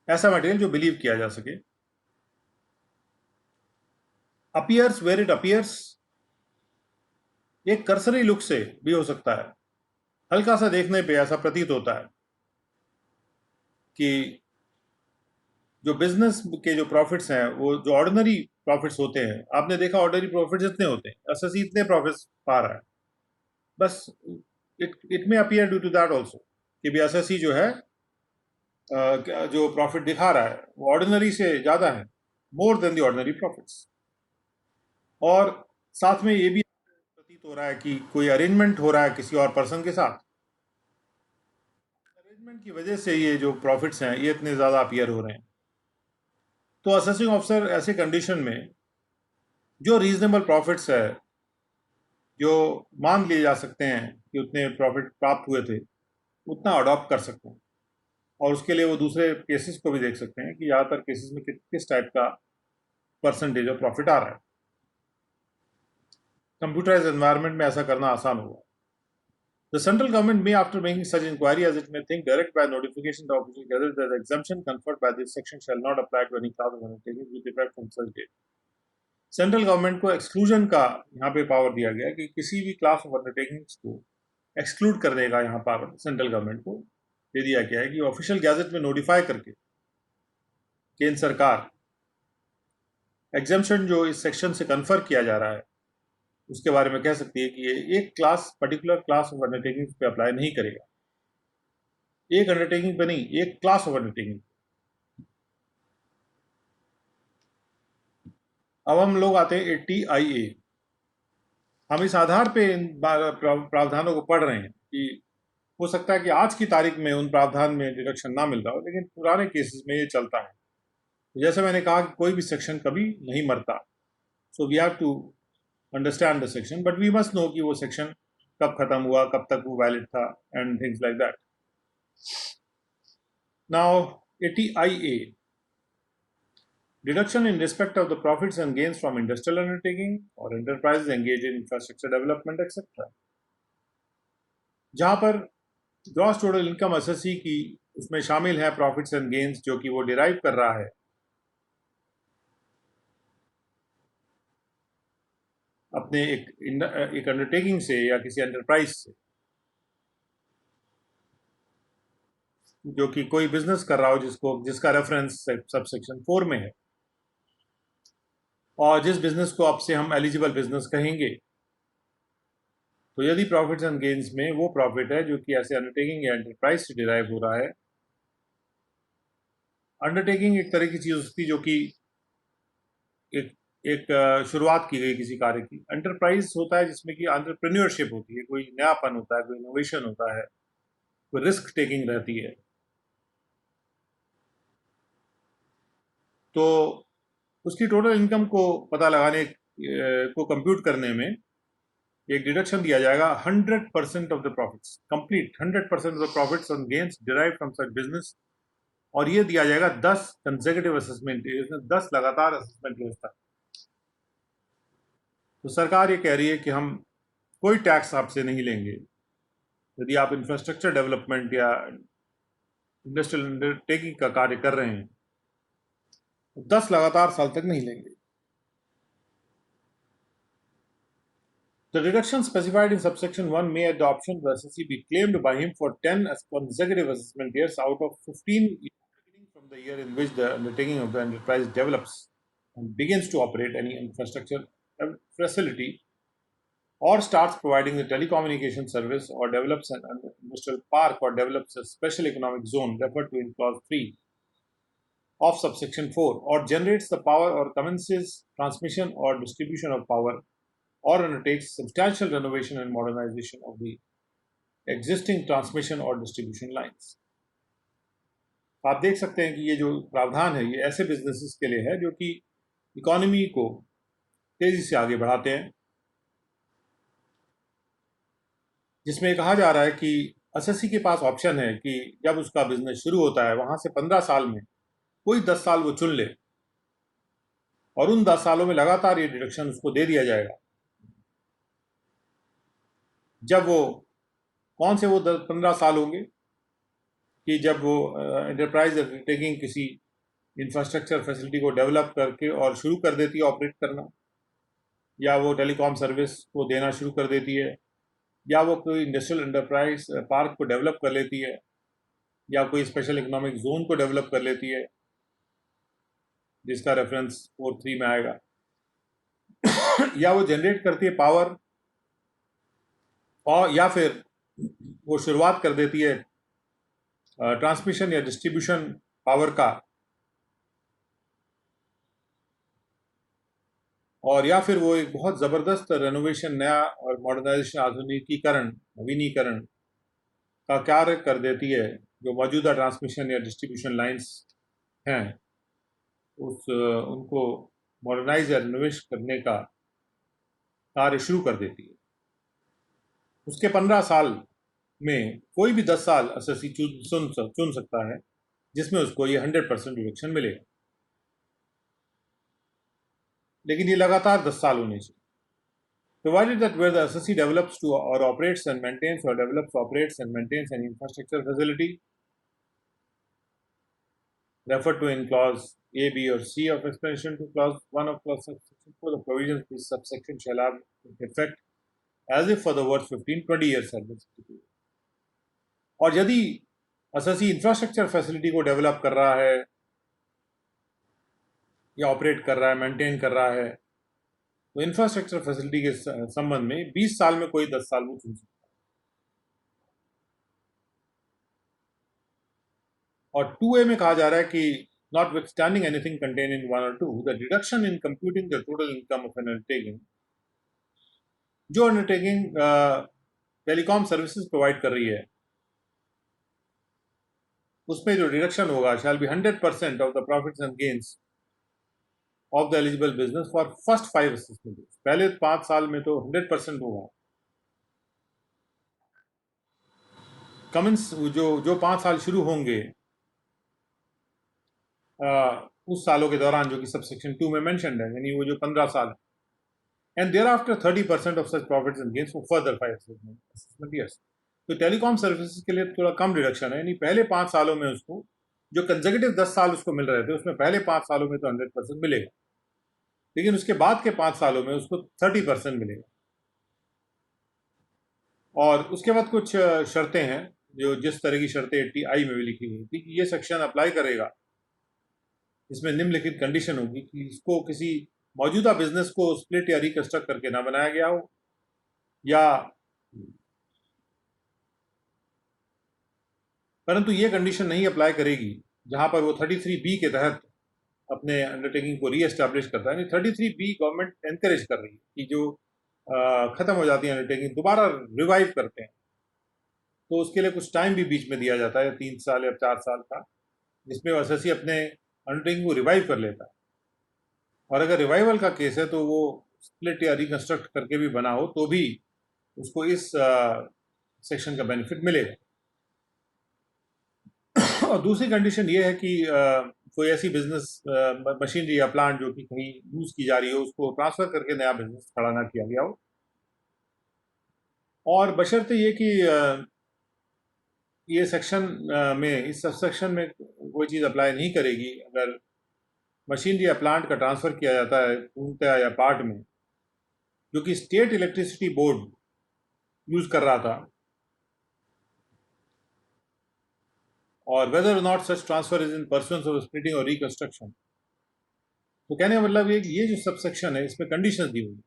ऐसा मटेरियल जो बिलीव किया जा सके। अपीयर्स वेयर इट अपीयर्स, एक कर्सरी लुक से भी हो सकता है, हल्का सा देखने पे ऐसा प्रतीत होता है कि जो बिजनेस के जो प्रॉफिट्स हैं वो जो ऑर्डिनरी प्रॉफिट्स होते हैं, आपने देखा ऑर्डिनरी प्रॉफिट्स इतने होते हैं, एसएससी इतने प्रॉफिट्स पा रहा है, बस it may appear due to that also कि भी एसएससी जो है जो प्रॉफिट दिखा रहा है वो ऑर्डिनरी से ज्यादा है, मोर देन द ऑर्डिनरी प्रॉफिट्स। और साथ में ये भी प्रतीत हो रहा है कि कोई अरेंजमेंट हो रहा है किसी और पर्सन के साथ, अरेंजमेंट की वजह से ये जो प्रॉफिट्स हैं ये इतने ज्यादा अपीयर हो रहे हैं। तो असेसिंग ऑफिसर ऐसे कंडीशन में जो रीजनेबल प्रॉफिट्स है, जो मान लिए जा सकते हैं कि उतने प्रॉफिट प्राप्त हुए थे, उतना अडॉप्ट कर सकते हैं। और उसके लिए वो दूसरे केसेस को भी देख सकते हैं कि ज़्यादातर केसेस में किस टाइप का परसेंटेज ऑफ प्रॉफिट आ रहा है। कंप्यूटराइज एनवायरनमेंट में ऐसा करना आसान होगा। The central government may, after making such inquiry as it may think, direct by notification the official gazette that the exemption conferred by this section shall not apply to any class of undertakings with effect from such date. Central government को exclusion का यहाँ पे power दिया गया कि किसी भी class of undertakings को एक्सक्लूड करने का यहाँ पावर सेंट्रल गवर्नमेंट को दे दिया गया है कि ऑफिशियल गैजेट में नोटिफाई करके केंद्र सरकार एग्जाम्शन जो इस सेक्शन से कन्फर किया जा रहा है उसके बारे में कह सकती है कि ये एक class particular class of undertaking पे अप्लाई नहीं करेगा, एक अंडरटेकिंग पे नहीं, एक क्लास ऑफ अंडरटेकिंग। अब हम लोग आते हैं 80IA। हम इस आधार पे इन प्रावधानों को पढ़ रहे हैं कि हो सकता है कि आज की तारीख में उन प्रावधान में डिडक्शन ना मिल रहा हो, लेकिन पुराने केसेस में ये चलता है। जैसे मैंने कहा कि कोई भी सेक्शन कभी नहीं मरता, so we have to understand the section, but we must know कि वो सेक्शन कब खत्म हुआ, कब तक वो वैलिड था, and things like that. Now 80IA, deduction in respect of the profits and gains from industrial undertaking or enterprises engaged in infrastructure development etc. जहां पर ग्रॉस टोटल इनकम एसएससी की उसमें शामिल है प्रॉफिट्स एंड गेन्स जो कि वो derive कर रहा है अपने एक अंडरटेकिंग से या किसी एंटरप्राइज से, जो कि कोई बिजनेस कर रहा हो जिसका रेफरेंस सब सेक्शन 4 में है, और जिस बिजनेस को अब से हम एलिजिबल बिजनेस कहेंगे। तो यदि प्रॉफिट्स एंड गेन्स में वो प्रॉफिट है जो कि ऐसे अंडरटेकिंग या एंटरप्राइज से डिराइव हो रहा है। अंडरटेकिंग एक तरह की चीज होती है जो कि एक एक शुरुआत की गई किसी कार्य की। एंटरप्राइज होता है जिसमें कि एंटरप्रेन्योरशिप होती है, कोई नयापन होता है, कोई इनोवेशन होता है, कोई रिस्क टेकिंग रहती है। तो उसकी टोटल इनकम को पता लगाने को कंप्यूट करने में एक डिडक्शन दिया जाएगा 100% of the profits, complete 100% of the profits on gains derive from such business. और ये दिया जाएगा 10 कंसेक्यूटिव असेसमेंट ईयर्स में, 10 लगातार असेसमेंट ईयर्स तक। तो सरकार ये कह रही है कि हम कोई टैक्स आपसे नहीं लेंगे यदि आप इंफ्रास्ट्रक्चर डेवलपमेंट या इंडस्ट्रियल अंडरटेकिंग का कार्य कर रहे हैं, तो 10 लगातार साल तक नहीं लेंगे। The deduction specified in subsection 1 may at the option of the assessee be claimed by him for 10 consecutive assessment years out of 15 years beginning from the year in which the undertaking of the enterprise develops and begins to operate any infrastructure facility or starts providing the telecommunication service or develops an industrial park or develops a special economic zone referred to in clause 3 of subsection 4 or generates the power or commences transmission or distribution of power or undertakes substantial renovation and modernization of the existing transmission or distribution lines. आप देख सकते हैं कि ये जो प्रावधान है ये ऐसे बिजनेसेस के लिए है जो कि इकोनॉमी को तेजी से आगे बढ़ाते हैं, जिसमें कहा जा रहा है कि एसएससी के पास ऑप्शन है कि जब उसका बिजनेस शुरू होता है वहां से 15 साल में कोई 10 साल वो चुन ले और उन 10 सालों में लगातार ये डिडक्शन उसको दे दिया जाएगा। जब वो कौन से वो 15 साल होंगे कि जब वो एंटरप्राइज अंडरटेकिंग किसी इंफ्रास्ट्रक्चर फैसिलिटी को डेवलप करके और शुरू कर देती है ऑपरेट करना, या वो टेलीकॉम सर्विस को देना शुरू कर देती है, या वो कोई इंडस्ट्रियल एंटरप्राइज पार्क को डेवलप कर लेती है, या कोई स्पेशल इकोनॉमिक जोन को डेवलप कर लेती है जिसका रेफरेंस 4.3 में आएगा, या वो जनरेट करती है पावर, और या फिर वो शुरुआत कर देती है ट्रांसमिशन या डिस्ट्रीब्यूशन पावर का, और या फिर वो एक बहुत ज़बरदस्त रेनोवेशन, नया और मॉडर्नाइजेशन, आधुनिकीकरण, नवीनीकरण का कार्य कर देती है जो मौजूदा ट्रांसमिशन या डिस्ट्रीब्यूशन लाइंस हैं उनको मॉडर्नाइज या रिनोवेट करने का कार्य शुरू कर देती है। उसके 15 साल में कोई भी 10 साल एसएससी चुन सकता है जिसमें उसको ये 100% डिडक्शन मिलेगा, लेकिन ये लगातार 10 साल होने चाहिए। Provided that where the SSC develops to or operates and maintains or develops, operates and maintains an infrastructure facility referred to in clause A, B, or C of explanation to clause 1 of clause subsection 4, the provisions of this subsection shall have effect as if for the words 15-20 years have been substituted. और यदि SSC infrastructure facility को develop कर रहा है या operate कर रहा है, मेंटेन कर रहा है, तो इंफ्रास्ट्रक्चर फैसिलिटी के संबंध में 20 साल में कोई 10 साल वो चुन सकता है। और 2A में कहा जा रहा है कि notwithstanding anything contained in 1 or 2, the deduction in computing the total income of an undertaking, जो अंडरटेकिंग टेलीकॉम सर्विसेज प्रोवाइड कर रही है उसमें जो डिडक्शन होगा shall be 100% of the profits and gains of the eligible business for first 5 assessment years. पहले 5 साल में तो 100% होगा। कमेंस जो 5 साल शुरू होंगे उस सालों के दौरान जो कि सबसेक्शन 2 में मेंशन्ड है, यानी वो जो 15 साल, and thereafter 30% of such profits and gains for further 5 assessment years. तो टेलीकॉम सर्विसेज के लिए थोड़ा कम डिडक्शन है, यानी पहले 5 सालों में उसको जो कंसेक्यूटिव 10 साल उसको मिल रहे थे उसमें पहले 5 सालों में तो 100% मिलेगा, लेकिन उसके बाद के 5 सालों में उसको 30% मिलेगा। और उसके बाद कुछ शर्तें हैं जो जिस तरह की शर्तें 80I में भी लिखी गई थी कि ये सेक्शन अप्लाई करेगा, इसमें निम्नलिखित कंडीशन होगी कि इसको किसी मौजूदा बिजनेस को स्प्लिट या रिकंस्ट्रक्ट करके ना बनाया गया हो, या परंतु ये कंडीशन नहीं अप्लाई करेगी जहां पर वो 33B के तहत अपने अंडरटेकिंग को रीएस्टैब्लिश करता है। 33B गवर्नमेंट एनकरेज कर रही है कि जो खत्म हो जाती है अंडरटेकिंग दोबारा रिवाइव करते हैं, तो उसके लिए कुछ टाइम भी बीच में दिया जाता है 3 साल या 4 साल का, जिसमें एसएससी अपने अंडरटेकिंग को रिवाइव कर लेता है। और अगर रिवाइवल का केस है तो वो स्प्लिट या रिकंस्ट्रक्ट करके भी बना हो तो भी उसको इस सेक्शन का बेनिफिट मिलेगा। और दूसरी कंडीशन ये है कि कोई ऐसी बिजनेस मशीनरी या प्लांट जो कि कहीं यूज की जा रही हो उसको ट्रांसफर करके नया बिजनेस खड़ा ना किया गया हो, और बशर्ते ये कि ये सेक्शन में, इस सब सेक्शन में कोई चीज़ अप्लाई नहीं करेगी अगर मशीनरी या प्लांट का ट्रांसफ़र किया जाता है पूर्णतः या पार्ट में, जो कि स्टेट इलेक्ट्रिसिटी बोर्ड यूज कर रहा था, और वेदर और not such transfer is in pursuance of splitting और रिकंस्ट्रक्शन। तो कहने का मतलब ये जो सबसेक्शन है इसमें कंडीशंस दी हुई है,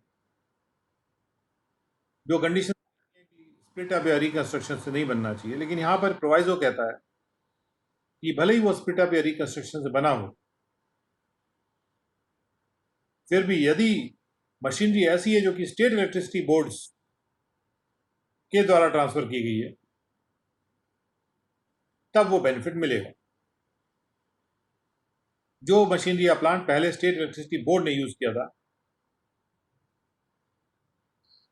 जो कंडीशन स्प्लिट अप या रिकंस्ट्रक्शन से नहीं बनना चाहिए, लेकिन यहाँ पर प्रोवाइजो कहता है कि भले ही वो स्प्लिट अप या रिकंस्ट्रक्शन से बना हो, फिर भी यदि मशीनरी ऐसी है जो कि स्टेट इलेक्ट्रिसिटी बोर्ड्स के द्वारा ट्रांसफर की गई है, तब वो बेनिफिट मिलेगा। जो मशीनरी या प्लांट पहले स्टेट इलेक्ट्रिसिटी बोर्ड ने यूज किया था,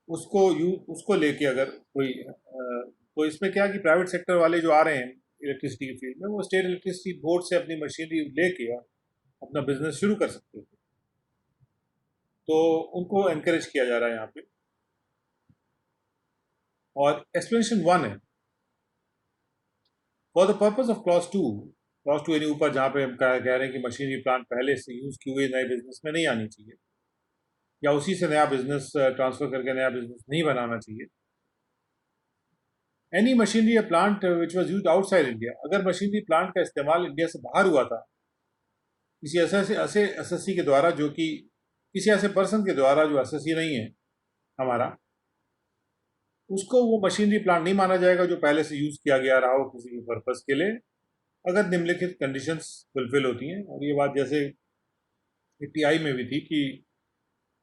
उसको लेके अगर कोई तो इसमें क्या कि प्राइवेट सेक्टर वाले जो आ रहे हैं इलेक्ट्रिसिटी के फील्ड में, वो स्टेट इलेक्ट्रिसिटी बोर्ड से अपनी मशीनरी लेके अपना बिजनेस शुरू कर सकते थे। तो उनको एनकरेज किया जा रहा है यहाँ पे। और एक्सप्लेनेशन 1 है, for the purpose of clause two यानी ऊपर जहाँ पे हम कह रहे हैं कि मशीनरी प्लांट पहले से यूज की हुई नए बिजनेस में नहीं आनी चाहिए, या उसी से नया बिजनेस ट्रांसफर करके नया बिजनेस नहीं बनाना चाहिए। एनी मशीनरी या plant which was use outside India, अगर मशीनरी प्लांट का इस्तेमाल इंडिया से बाहर हुआ था किसी ऐसे एसएससी के द्वारा, जो कि किसी ऐसे पर्सन के द्वारा जो एसएससी नहीं है हमारा, उसको वो मशीनरी प्लांट नहीं माना जाएगा जो पहले से यूज किया गया रहा हो किसी भी पर्पज के लिए, अगर निम्नलिखित कंडीशंस फुलफिल होती हैं। और ये बात जैसे टीआई में भी थी कि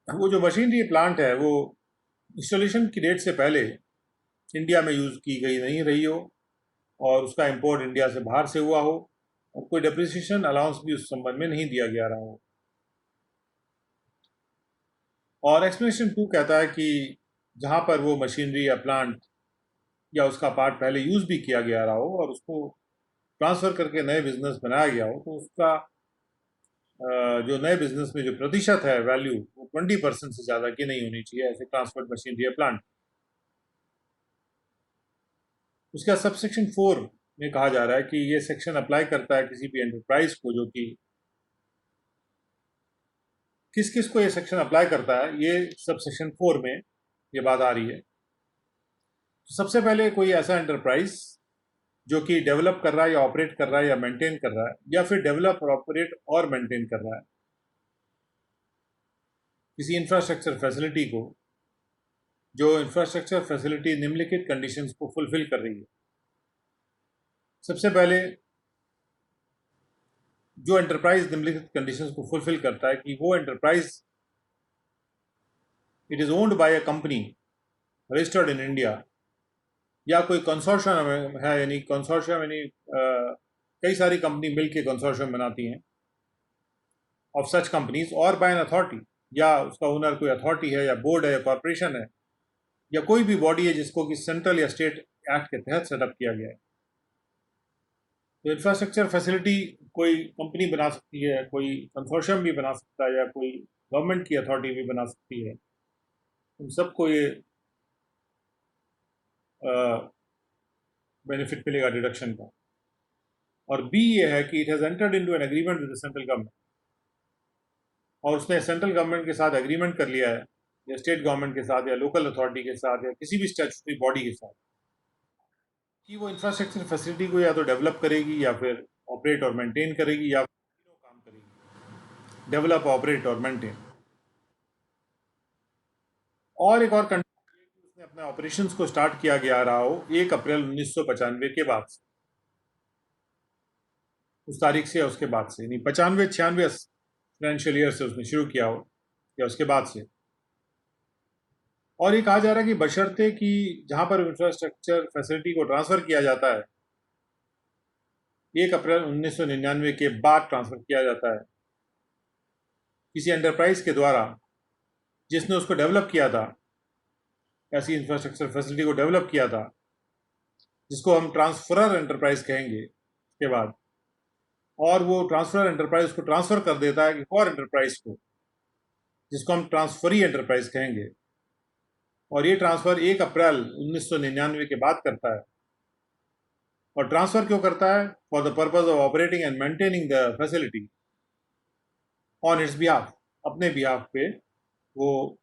वो जो मशीनरी प्लांट है वो इंस्टॉलेशन की डेट से पहले इंडिया में यूज की गई नहीं रही हो, और उसका इंपोर्ट इंडिया से बाहर से हुआ हो, और कोई डेप्रिसिएशन अलाउंस भी उस संबंध में नहीं दिया गया रहा हो। और एक्सप्लेनेशन 2 कहता है कि जहां पर वो मशीनरी या प्लांट या उसका पार्ट पहले यूज भी किया गया रहा हो और उसको ट्रांसफर करके नए बिजनेस बनाया गया हो, तो उसका जो नए बिजनेस में जो प्रतिशत है वैल्यू, वो 20% से ज़्यादा की नहीं होनी चाहिए ऐसे ट्रांसफर्ड मशीनरी या प्लांट। उसका सबसेक्शन 4 में कहा जा रहा है कि ये सेक्शन अप्लाई करता है किसी भी एंटरप्राइज को, जो कि किस किस को ये सेक्शन अप्लाई करता है, ये सबसेक्शन 4 में ये बात आ रही है। सबसे पहले कोई ऐसा एंटरप्राइज जो कि डेवलप कर रहा है या ऑपरेट कर रहा है या मेंटेन कर रहा है, या फिर डेवलप और ऑपरेट और मेंटेन कर रहा है किसी इंफ्रास्ट्रक्चर फैसिलिटी को, जो इंफ्रास्ट्रक्चर फैसिलिटी निम्नलिखित कंडीशंस को फुलफिल कर रही है। सबसे पहले जो एंटरप्राइज निम्नलिखित कंडीशंस को फुलफिल करता है कि वो enterprise it is owned by a company registered in India, या कोई कंसोर्शियम है, यानी कंसोर्शियम यानी कई सारी कंपनी मिलकर कंसोर्शियम बनाती हैं ऑफ सच कंपनीज, और बाय एन अथॉरिटी, या उसका ओनर कोई अथॉरिटी है या बोर्ड है या कॉरपोरेशन है या कोई भी बॉडी है जिसको कि सेंट्रल या स्टेट एक्ट के तहत सेटअप किया गया है। तो इंफ्रास्ट्रक्चर फैसिलिटी कोई कंपनी बना सकती है, कोई कंसोर्शियम भी बना सकता है, या कोई गवर्नमेंट की अथॉरिटी भी बना सकती है। उन सबको ये बेनिफिट मिलेगा डिडक्शन का। और बी ये है कि it has entered into an agreement with the central government, और उसने सेंट्रल गवर्नमेंट के साथ एग्रीमेंट कर लिया है, या स्टेट गवर्नमेंट के साथ या लोकल अथॉरिटी के साथ या किसी भी स्टैट्यूटरी बॉडी के साथ, कि वो इंफ्रास्ट्रक्चर फैसिलिटी को या तो डेवलप करेगी या फिर ऑपरेट और मेंटेन करेगी, या तीनों काम करेगी, डेवलप, ऑपरेट और मेंटेन। और एक और कंडीशन उसने अपने ऑपरेशंस को स्टार्ट किया गया रहा हो 1 अप्रैल 1995 के बाद से, उस तारीख से या उसके बाद से, यानी 95-96 फाइनेंशियल ईयर से उसने शुरू किया हो या उसके बाद से। और ये कहा जा रहा है कि बशर्ते कि जहां पर इंफ्रास्ट्रक्चर फैसिलिटी को ट्रांसफर किया जाता है 1 अप्रैल 1999 के बाद ट्रांसफर किया जाता है किसी एंटरप्राइज के द्वारा जिसने उसको डेवलप किया था, ऐसी इंफ्रास्ट्रक्चर फैसिलिटी को डेवलप किया था, जिसको हम ट्रांसफरर एंटरप्राइज कहेंगे के बाद, और वो ट्रांसफरर एंटरप्राइज को ट्रांसफर कर देता है एक और एंटरप्राइज को जिसको हम ट्रांसफरी एंटरप्राइज कहेंगे, और ये ट्रांसफर 1 अप्रैल 1999 के बाद करता है। और ट्रांसफर क्यों करता है? For the purpose of operating and maintaining the facility on it's behalf, अपने बिहाफ पे वो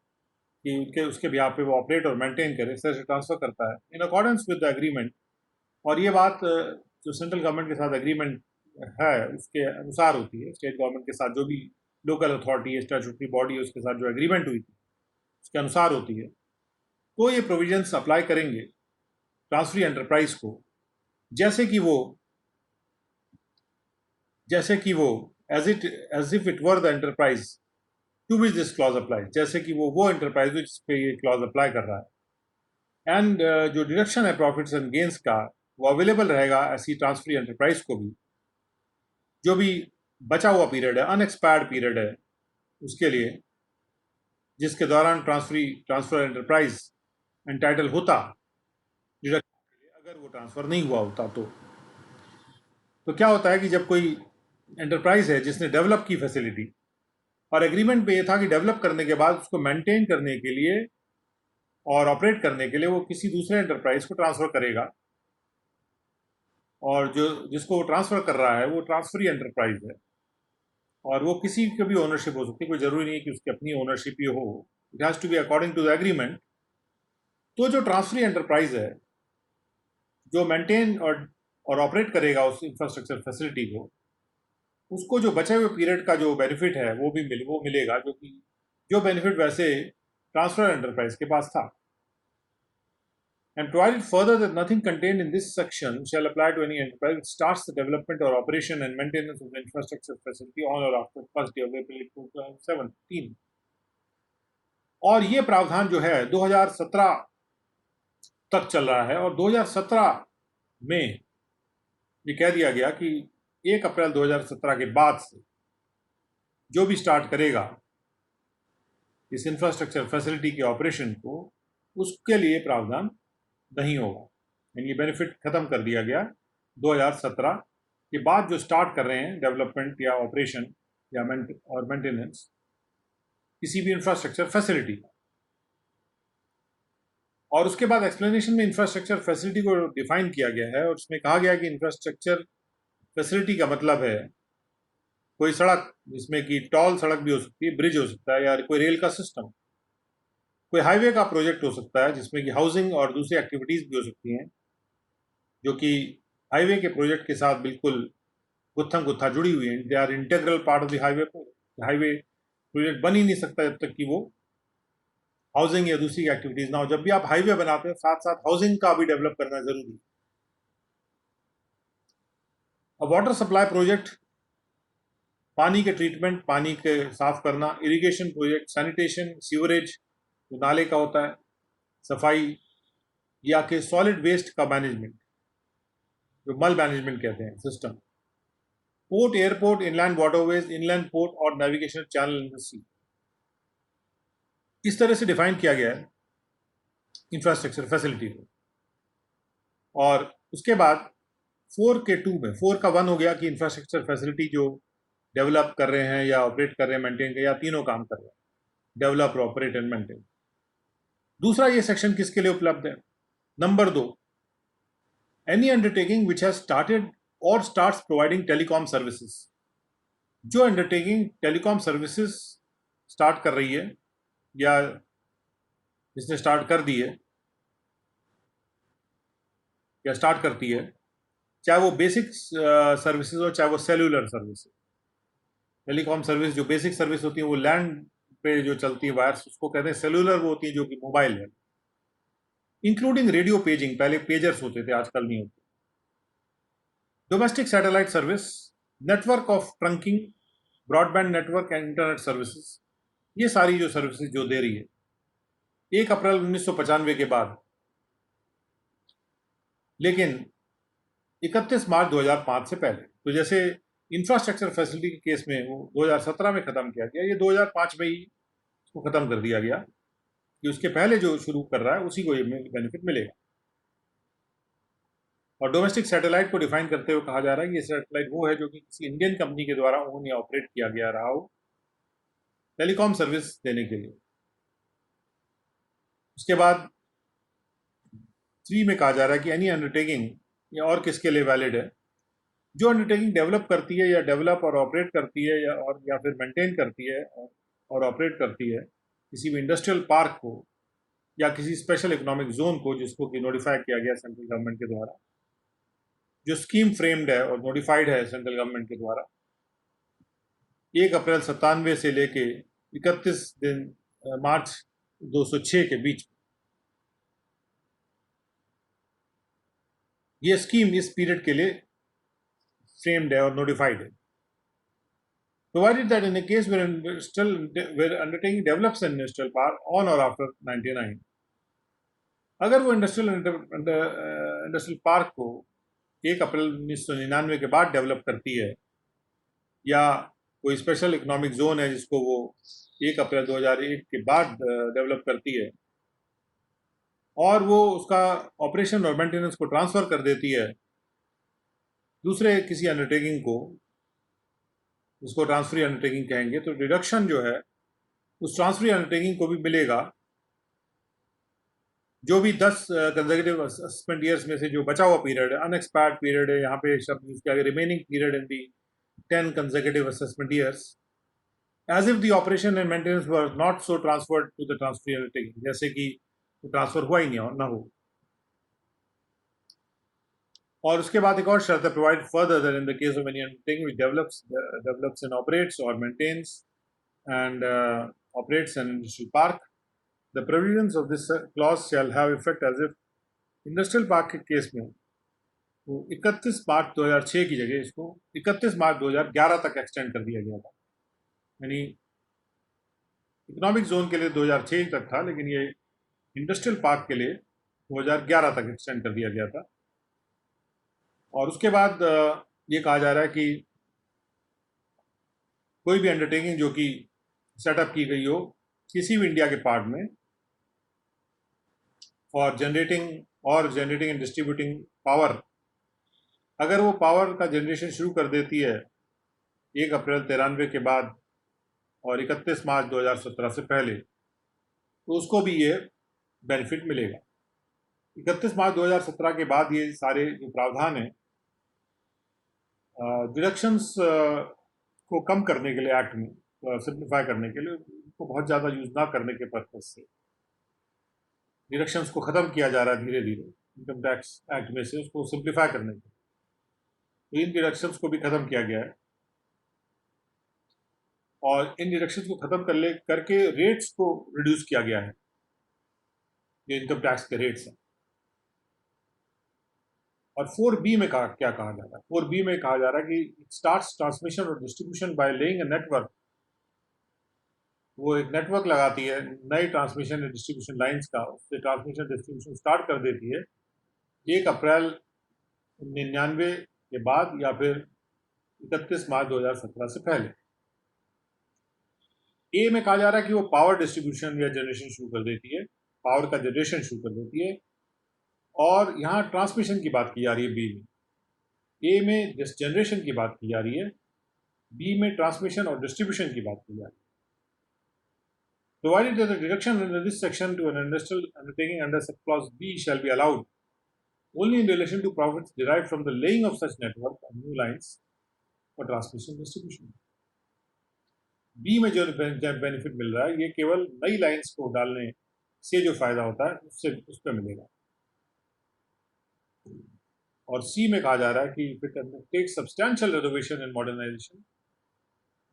कि उनके उसके बिहाफ पे वो ऑपरेट और मेंटेन करे, इस तरह से ट्रांसफ़र करता है इन अकॉर्डेंस विद द एग्रीमेंट। और ये बात जो सेंट्रल गवर्नमेंट के साथ एग्रीमेंट है उसके अनुसार होती है। स्टेट गवर्नमेंट के साथ जो भी लोकल अथॉरिटी है, स्टैट्यूटरी बॉडी है, उसके साथ जो एग्रीमेंट हुई थी उसके अनुसार होती है। तो ये प्रोविजंस अप्लाई करेंगे ट्रांसफरी एंटरप्राइज को, जैसे कि वो as if it were the enterprise to which this clause apply, जैसे कि वो एंटरप्राइज जिस पे ये क्लॉज अप्लाई कर रहा है। एंड जो डिडक्शन है प्रॉफिट्स एंड गेन्स का वो अवेलेबल रहेगा ऐसी ट्रांसफरी एंटरप्राइज को भी, जो भी बचा हुआ पीरियड है, अनएक्सपायर्ड पीरियड है उसके लिए, जिसके दौरान ट्रांसफर एंटरप्राइज एंटाइटल होता डिडक्शन के लिए, अगर वो ट्रांसफर नहीं हुआ होता। तो क्या होता है कि जब कोई एंटरप्राइज है जिसने डेवलप की फैसिलिटी, और एग्रीमेंट पे ये था कि डेवलप करने के बाद उसको मेंटेन करने के लिए और ऑपरेट करने के लिए वो किसी दूसरे एंटरप्राइज को ट्रांसफर करेगा, और जो जिसको वो ट्रांसफर कर रहा है वो ट्रांसफरी एंटरप्राइज है, और वो किसी की भी ओनरशिप हो सकती है, कोई जरूरी नहीं है कि उसकी अपनी ओनरशिप ही हो, it has to be according to the agreement. तो जो ट्रांसफरी एंटरप्राइज है जो मेंटेन और ऑपरेट करेगा उस इंफ्रास्ट्रक्चर फैसिलिटी को, उसको जो बचे हुए पीरियड का जो बेनिफिट है वो मिलेगा, जो बेनिफिट वैसे ट्रांसफर एंटरप्राइज के पास था। And provided further that nothing contained in this section shall apply to any enterprise which starts the development or operation and maintenance of the infrastructure facility on or after 1st day of April 2017। और ये प्रावधान जो है 2017 तक चल रहा है, और 2017 में ये कह दिया गया कि 1 अप्रैल 2017 के बाद से जो भी स्टार्ट करेगा इस इंफ्रास्ट्रक्चर फैसिलिटी के ऑपरेशन को, उसके लिए प्रावधान नहीं होगा। यानी ये बेनिफिट खत्म कर दिया गया 2017 के बाद जो स्टार्ट कर रहे हैं डेवलपमेंट या ऑपरेशन या मेंटेनेंस किसी भी इंफ्रास्ट्रक्चर फैसिलिटी। और उसके बाद एक्सप्लेनेशन में इंफ्रास्ट्रक्चर फैसिलिटी को डिफाइन किया गया है, और उसमें कहा गया कि इंफ्रास्ट्रक्चर फैसिलिटी का मतलब है कोई सड़क, जिसमें कि टॉल सड़क भी हो सकती है, ब्रिज हो सकता है, या कोई रेल का सिस्टम, कोई हाईवे का प्रोजेक्ट हो सकता है जिसमें कि हाउसिंग और दूसरी एक्टिविटीज भी हो सकती हैं, जो कि हाईवे के प्रोजेक्ट के साथ बिल्कुल गुत्थम गुत्था जुड़ी हुई है। They are integral part of the highway. Highway project बन ही नहीं सकता जब तक कि वो हाउसिंग या दूसरी एक्टिविटीज ना हो। जब भी आप हाईवे बनाते हैं साथ साथ हाउसिंग का भी डेवलप करना जरूरी है। अब वाटर सप्लाई प्रोजेक्ट, पानी के ट्रीटमेंट, पानी के साफ करना, इरिगेशन प्रोजेक्ट, सैनिटेशन, सीवरेज जो नाले का होता है, सफाई, या कि सॉलिड वेस्ट का मैनेजमेंट जो मल मैनेजमेंट कहते हैं system, port, airport, inland waterways, inland port और नेविगेशन चैनल इन द सी। इस तरह से डिफाइन किया गया है इंफ्रास्ट्रक्चर फैसिलिटी को। और उसके बाद 4 के 2 में, 4 का 1 हो गया कि इंफ्रास्ट्रक्चर फैसिलिटी जो डेवलप कर रहे हैं या ऑपरेट कर रहे हैं, मेंटेन कर, या तीनों काम कर रहे हैं, डेवलप, ऑपरेट एंड मेंटेन। दूसरा ये सेक्शन किसके लिए उपलब्ध है? Number 2, any undertaking which has started और स्टार्ट्स प्रोवाइडिंग टेलीकॉम सर्विसेज। जो अंडरटेकिंग टेलीकॉम सर्विसेज स्टार्ट कर रही है या जिसने स्टार्ट कर दी है या स्टार्ट करती है, चाहे वो बेसिक सर्विसेज हो चाहे वो सेल्यूलर सर्विस। टेलीकॉम सर्विस जो बेसिक सर्विस होती है वो लैंड पे जो चलती है वायर्स, उसको कहते हैं सेल्यूलर। वो होती है जो कि मोबाइल है, इंक्लूडिंग रेडियो पेजिंग। पहले पेजर्स होते थे, आजकल नहीं होते। Domestic satellite service, network of trunking, broadband network and internet services, ये सारी जो सर्विसेज जो दे रही है 1 अप्रैल 1995 के बाद। लेकिन 31 मार्च 2005 से पहले, तो जैसे इंफ्रास्ट्रक्चर फैसिलिटी के केस में वो 2017 में खत्म किया गया, ये 2005 में ही उसको खत्म कर दिया गया कि उसके पहले जो शुरू कर रहा है उसी को ये बेनिफिट मिलेगा। और डोमेस्टिक सैटेलाइट को डिफाइन करते हुए कहा जा रहा है कि ये सैटेलाइट वो है जो कि किसी इंडियन कंपनी के द्वारा ओन या ऑपरेट किया गया रहा हो टेलीकॉम सर्विस देने के लिए। उसके बाद 3 में कहा जा रहा है कि एनी अंडरटेकिंग, या और किसके लिए वैलिड है, जो अंडरटेकिंग डेवलप करती है या डेवलप और ऑपरेट करती है या फिर मेंटेन करती है और ऑपरेट करती है किसी भी इंडस्ट्रियल पार्क को या किसी स्पेशल इकोनॉमिक जोन को, जिसको कि नोटिफाई किया गया सेंट्रल गवर्नमेंट के द्वारा, जो स्कीम फ्रेम्ड है और नोटिफाइड है सेंट्रल गवर्नमेंट के द्वारा, 1 अप्रैल 97 से लेके 31 मार्च 206 के बीच, ये स्कीम इस पीरियड के लिए फ्रेम्ड है और नोटिफाइड है. Provided that in a case where undertaking develops an industrial park on or after 99, अगर वो इंडस्ट्रियल पार्क को 1 अप्रैल 1999 के बाद डेवलप करती है, या कोई स्पेशल इकोनॉमिक जोन है जिसको वो 1 अप्रैल 2001 के बाद डेवलप करती है, और वो उसका ऑपरेशन और मेंटेनेंस को ट्रांसफर कर देती है दूसरे किसी अंडरटेकिंग को, जिसको ट्रांसफरी अंडरटेकिंग कहेंगे, तो डिडक्शन जो है उस ट्रांसफरी अंडरटेकिंग को भी मिलेगा. जो भी 10 कंसेक्यूटिव असेसमेंट ईयर्स में से जो बचा हुआ पीरियड है, अनएक्सपायर्ड पीरियड है, यहाँ पे शब्द यूज किया गया, remaining period in the 10 consecutive assessment years, as if the operation and maintenance were not so transferred to the transferee undertaking, जैसे कि ट्रांसफर हुआ ही नहीं ना हो. और उसके बाद एक और शर्त है, provide further that in the case of any undertaking which develops and operates or maintains and operates an industrial park, the provisions of this clause shall have effect as if. Industrial park के case में वो 31 मार्च 2006 की जगह इसको 31 मार्च 2011 तक extend कर दिया गया था. यानी इकोनॉमिक जोन के लिए 2006 तक था, लेकिन ये इंडस्ट्रियल पार्क के लिए 2011 तक एक्सटेंड कर दिया गया था. और उसके बाद ये कहा जा रहा है कि कोई भी अंडरटेकिंग जो कि सेटअप की गई हो किसी भी इंडिया के पार्ट में for generating and distributing power, अगर वो पावर का जनरेशन शुरू कर देती है 1 अप्रैल 93 के बाद और 31 मार्च 2017 से पहले, तो उसको भी ये बेनिफिट मिलेगा. 31 मार्च 2017 के बाद ये सारे जो प्रावधान हैं डिडक्शंस को कम करने के लिए, एक्ट में सिंप्लीफाई करने के लिए, उसको बहुत ज़्यादा यूज ना करने के पर्पज से डिडक्शंस को ख़त्म किया जा रहा है धीरे धीरे इनकम टैक्स एक्ट में से, उसको सिंप्लीफाई करने के लिए. तो इन डिडक्शंस को भी ख़त्म किया गया है, और इन डिडक्शंस को ख़त्म करके रेट्स को रिड्यूस किया गया है, जो इनकम टैक्स के रेट्स हैं. और 4B में क्या कहा जा रहा है? 4B में कहा जा रहा है कि स्टार्ट्स ट्रांसमिशन और distribution by laying a network. वो एक नेटवर्क लगाती है नई ट्रांसमिशन एंड डिस्ट्रीब्यूशन लाइंस का, उससे ट्रांसमिशन डिस्ट्रीब्यूशन स्टार्ट कर देती है 1 अप्रैल 99 के बाद या फिर 31 मार्च 2017 से पहले. ए में कहा जा रहा है कि वो पावर डिस्ट्रीब्यूशन या जनरेशन शुरू कर देती है, पावर का जनरेशन शुरू कर देती है, और यहाँ ट्रांसमिशन की बात की जा रही है बी में. ए में जनरेशन की बात की जा रही है, बी में ट्रांसमिशन और डिस्ट्रीब्यूशन की बात की जा रही है. Provided that the deduction under this section to an industrial undertaking under subclause B shall be allowed only in relation to profits derived from the laying of such network and new lines for transmission distribution. B में जो benefit मिल रहा है ये केवल नई lines को डालने से जो फायदा होता है उससे उस पर मिलेगा. और सी में कहा जा रहा है कि if it undertakes substantial renovation and modernization,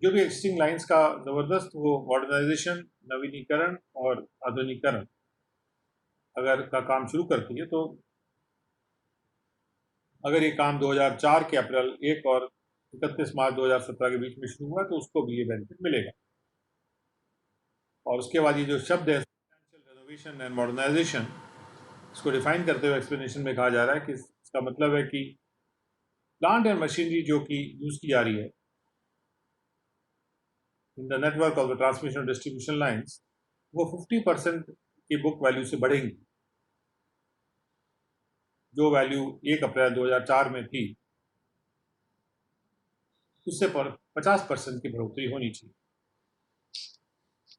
जो भी एक्सिस्टिंग लाइंस का ज़बरदस्त वो मॉडर्नाइजेशन, नवीनीकरण और आधुनिकीकरण अगर का काम शुरू करती है, तो अगर ये काम 2004 के अप्रैल 1 और 31 मार्च 2017 के बीच में शुरू हुआ, तो उसको भी ये बेनिफिट मिलेगा. और उसके बाद ये जो शब्द है सब्सटेंशियल रेनोवेशन एंड मॉडर्नाइजेशन, इसको डिफाइन करते हुए एक्सप्लेनेशन में कहा जा रहा है कि इसका मतलब है कि प्लांट एंड मशीनरी जो कि यूज़ की जा रही है in the network of the transmission distribution lines, वो 50% की बुक वैल्यू से बढ़ेंगी. जो वैल्यू 1 अप्रैल 2004 में थी उससे पर 50% की बढ़ोतरी होनी चाहिए.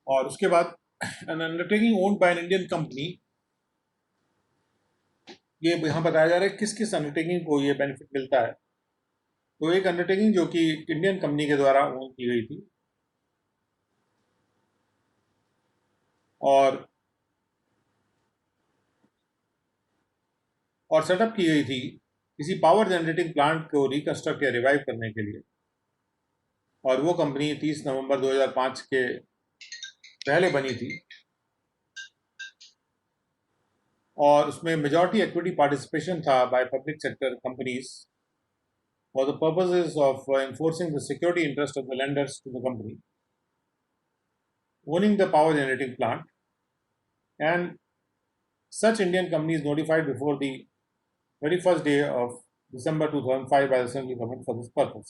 और उसके बाद N undertaking owned by an Indian company, ये यहाँ बताया जा रहा है किस किस अंडरटेकिंग को ये बेनिफिट मिलता है. तो एक अंडरटेकिंग जो कि इंडियन कंपनी के द्वारा ओन की गई थी, और सेटअप की गई थी किसी पावर जनरेटिंग प्लांट को रिकंस्ट्रक्ट या रिवाइव करने के लिए, और वो कंपनी 30 नवंबर 2005 के पहले बनी थी, और उसमें मेजॉरिटी इक्विटी पार्टिसिपेशन था by public sector companies for the purposes of enforcing the security interest of the lenders to the company owning the power generating plant, and such Indian companies notified before the 31st day of December 2005 by the central government for this purpose.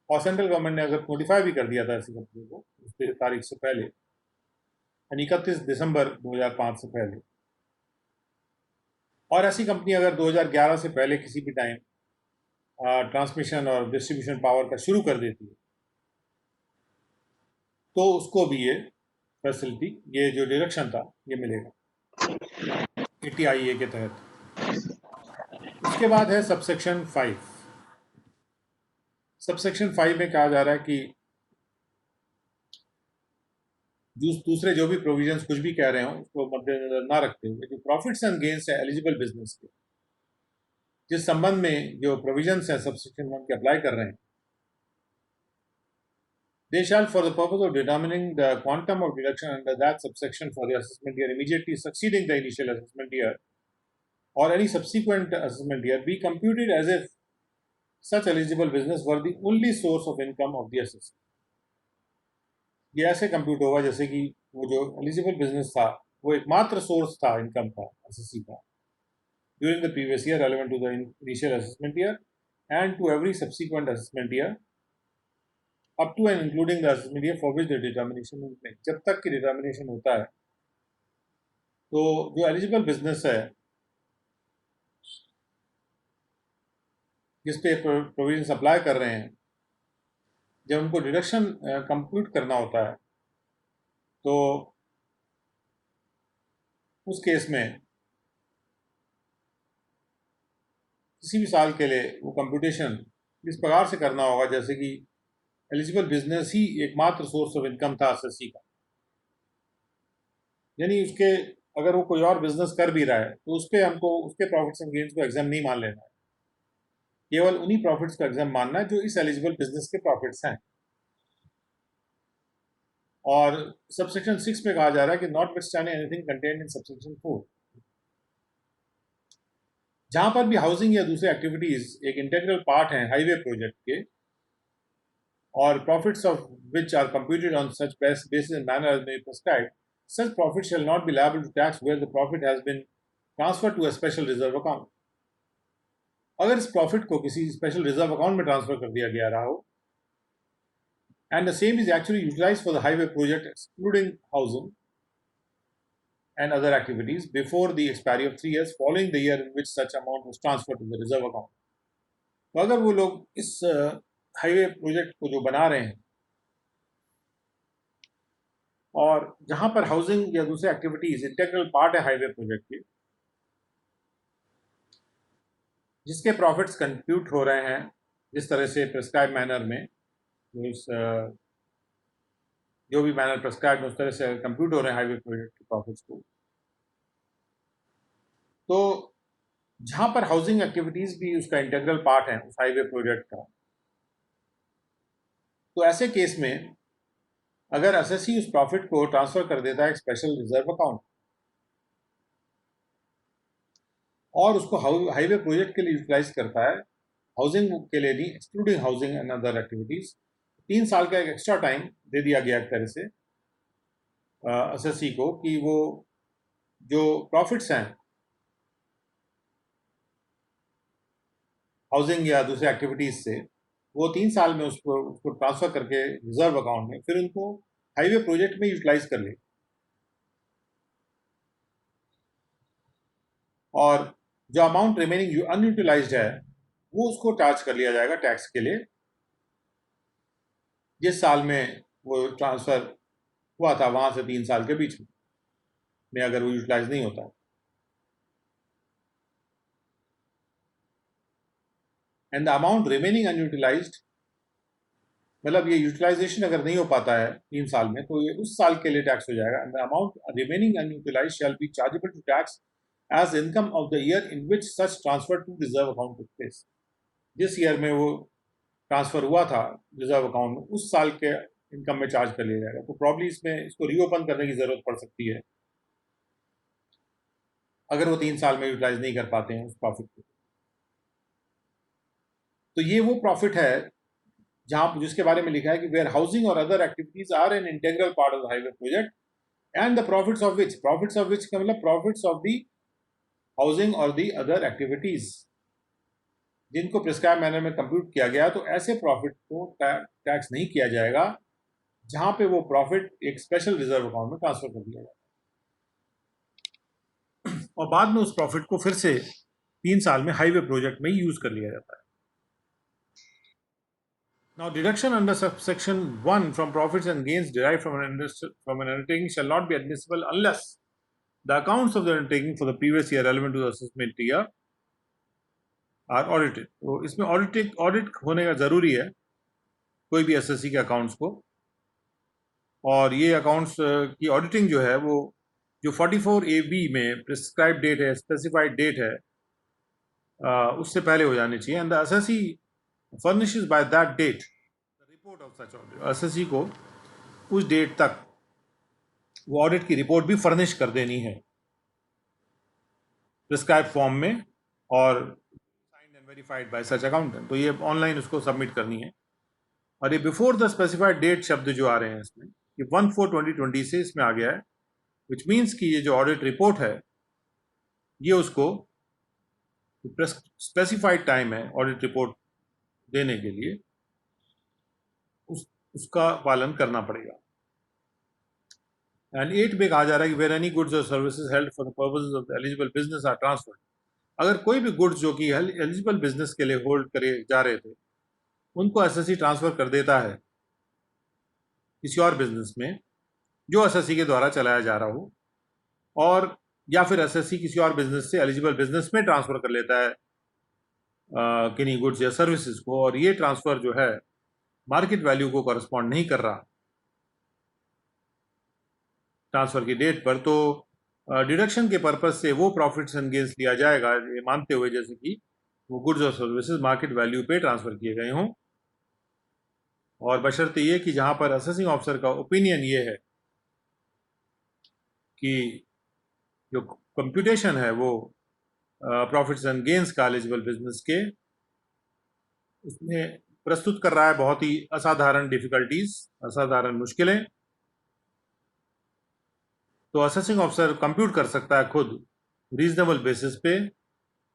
और central government ने अगर notify भी कर दिया था ऐसी company को उस तारीख से पहले, यानी 31 दिसंबर 2005 से पहले। और ऐसी कंपनी अगर 2011 से पहले किसी भी टाइम ट्रांसमिशन और डिस्ट्रीब्यूशन पावर का शुरू कर देती है, तो उसको भी ये फैसिलिटी, ये जो डायरेक्शन था, ये मिलेगा ATIA के तहत। उसके बाद है सबसेक्शन 5। सबसेक्शन 5 में कहा जा रहा है कि दूसरे जो भी प्रोविजंस कुछ भी कह रहे हो उसको मद्देनजर ना रखते हुए जो प्रॉफिट्स एंड गेन्स है एलिजिबल बिजनेस के, जिस संबंध में जो प्रोविजंस है सबसेक्शन 1 के अप्लाई कर रहे हैं, they shall, for the purpose of determining the quantum of deduction under that subsection for the assessment year immediately succeeding the initial assessment year or any subsequent assessment year, be computed as if such eligible business were the only source of income of the assessor. ये ऐसे compute होगा जैसे कि वो जो eligible business था वो एकमात्र सोर्स था इनकम का एसएससी का during the previous year relevant to the initial assessment year and to every subsequent assessment year up to and including the assessment year for which the determination is made. जब तक की determination होता है तो जो eligible business है जिस पे प्रोविजंस अप्लाई कर रहे हैं, जब उनको डिडक्शन कंप्यूट करना होता है तो उस केस में किसी भी साल के लिए वो कंप्यूटेशन इस प्रकार से करना होगा जैसे कि एलिजिबल बिजनेस ही एकमात्र सोर्स ऑफ इनकम था एसएससी का, यानी उसके अगर वो कोई और बिजनेस कर भी रहा है तो उस पर हमको उसके प्रॉफिट्स एंड गेन्स को एग्जाम नहीं मान लेना है, केवल उन्हीं प्रॉफिट्स को एग्जाम मानना है जो इस एलिजिबल बिजनेस के प्रॉफिट्स हैं। और सबसेक्शन 6 में कहा जा रहा है कि notwithstanding anything contained in subsection 4, जहां पर भी हाउसिंग या दूसरे एक्टिविटीज एक इंटीग्रल पार्ट हैं हाईवे प्रोजेक्ट के और profits of which are computed on such basis and manner as may be prescribed, such profit shall not be liable to tax where the profit has been transferred to a special reserve account. अगर इस profit को किसी special reserve account में transfer कर दिया गया रहा हो and the same is actually utilized for the highway project excluding housing and other activities before the expiry of 3 years following the year in which such amount was transferred to the reserve account. तो अगर वो लोग इस highway project को जो बना रहे हैं और जहां पर हाउसिंग या दूसरे एक्टिविटीज इंटीग्रल पार्ट है हाईवे प्रोजेक्ट के, जिसके प्रॉफिट्स कंप्यूट हो रहे हैं जिस तरह से प्रिस्क्राइब मैनर में, जो भी मैनर प्रिस्क्राइब उस तरह से कंप्यूट हो रहे हैं हाईवे प्रोजेक्ट के प्रॉफिट्स को, तो जहां पर हाउसिंग एक्टिविटीज भी उसका इंटीग्रल पार्ट है उस हाईवे प्रोजेक्ट का, तो ऐसे केस में अगर एसएससी उस प्रॉफिट को ट्रांसफर कर देता है एक स्पेशल रिजर्व अकाउंट और उसको हाईवे प्रोजेक्ट के लिए यूटिलाइज करता है, हाउसिंग के लिए नहीं, excluding housing and other activities, 3 साल का एक एक्स्ट्रा टाइम दे दिया गया एक तरह से एसएससी को कि वो जो प्रॉफिट्स हैं हाउसिंग या दूसरे एक्टिविटीज से, वो 3 साल में उसको ट्रांसफर करके रिजर्व अकाउंट में फिर उनको हाईवे प्रोजेक्ट में यूटिलाइज कर ले, और जो अमाउंट रिमेनिंग अनयूटिलाइज्ड है वो उसको चार्ज कर लिया जाएगा टैक्स के लिए जिस साल में वो ट्रांसफर हुआ था वहां से 3 साल के बीच में अगर वो यूटिलाइज नहीं होता। And the amount remaining unutilized मतलब ये यूटिलाइजेशन अगर नहीं हो पाता है 3 साल में तो ये उस साल के लिए टैक्स हो जाएगा, and the amount remaining unutilised shall be chargeable to tax as income of the year in which such transfer to reserve account took place. जिस ईयर में वो ट्रांसफर हुआ था रिजर्व अकाउंट में, उस साल के इनकम में चार्ज कर लिया जाएगा। तो प्रॉब्ली इसमें इसको रीओपन करने की जरूरत पड़ सकती है अगर वो 3 साल में यूटिलाइज नहीं कर पाते हैं उस प्रॉफिट को। तो ये वो प्रॉफिट है जहां जिसके बारे में लिखा है कि वेयर हाउसिंग और other activities are an integral part of the highway project and the profits of which का मतलब प्रॉफिट्स ऑफ द हाउसिंग और दी अदर एक्टिविटीज जिनको प्रिस्क्राइब मैनर में कंप्यूट किया गया, तो ऐसे प्रॉफिट को टैक्स नहीं किया जाएगा जहां पे वो प्रॉफिट एक स्पेशल रिजर्व अकाउंट में ट्रांसफर कर दिया जाएगा और बाद में उस प्रॉफिट को फिर से 3 साल में हाईवे प्रोजेक्ट में यूज कर लिया जाता है। Now, deduction under subsection 1 from profits and gains derived from an undertaking shall not be admissible unless the accounts of the undertaking for the previous year relevant to the assessment year are audited. तो इसमें audit होने का जरूरी है कोई भी SSC के accounts को, और ये अकाउंट्स की ऑडिटिंग जो है वो जो 44AB में प्रिस्क्राइब डेट है, स्पेसिफाइड डेट है, उससे पहले हो जानी चाहिए। And the SSC furnishes by that date the report of such audit. SSC को उस डेट तक वो ऑडिट की रिपोर्ट भी फर्निश कर देनी है प्रिस्क्राइब फॉर्म में और signed and verified bye such accountant. तो ये ऑनलाइन उसको सबमिट करनी है। और ये बिफोर द स्पेसिफाइड डेट शब्द जो आ रहे हैं इसमें, ये 1/4/2020 से इसमें आ गया है, विच मीन्स कि ये जो ऑडिट रिपोर्ट है ये उसको स्पेसिफाइड टाइम है ऑडिट रिपोर्ट देने के लिए, उसका पालन करना पड़ेगा। एंड 8 में कहा जा रहा है कि वेर एनी गुड्स और services held for the purposes of the eligible business are transferred. अगर कोई भी गुड्स जो कि एलिजिबल बिजनेस के लिए होल्ड करे जा रहे थे उनको एसएससी ट्रांसफर कर देता है किसी और बिजनेस में जो एसएससी के द्वारा चलाया जा रहा हो, और या फिर एसएससी किसी और बिजनेस से एलिजिबल बिजनेस में ट्रांसफर कर लेता है किन्हीं गुड्स या सर्विसेज को, और ये ट्रांसफर जो है मार्केट वैल्यू को करस्पॉन्ड नहीं कर रहा ट्रांसफर की डेट पर, तो डिडक्शन के पर्पज से वो प्रॉफिट्स एंड गेन्स लिया जाएगा ये मानते हुए जैसे कि वो गुड्स और सर्विसेज मार्केट वैल्यू पे ट्रांसफर किए गए हों, और बशर्ते ये कि जहां पर असेसिंग ऑफिसर का ओपिनियन ये है कि जो कंप्यूटेशन है वो प्रॉफिट्स एंड गेन्स का एलिजिबल बिजनेस के उसमें प्रस्तुत कर रहा है बहुत ही असाधारण डिफिकल्टीज, असाधारण मुश्किलें, तो असेसिंग ऑफिसर कंप्यूट कर सकता है खुद रीजनेबल बेसिस पे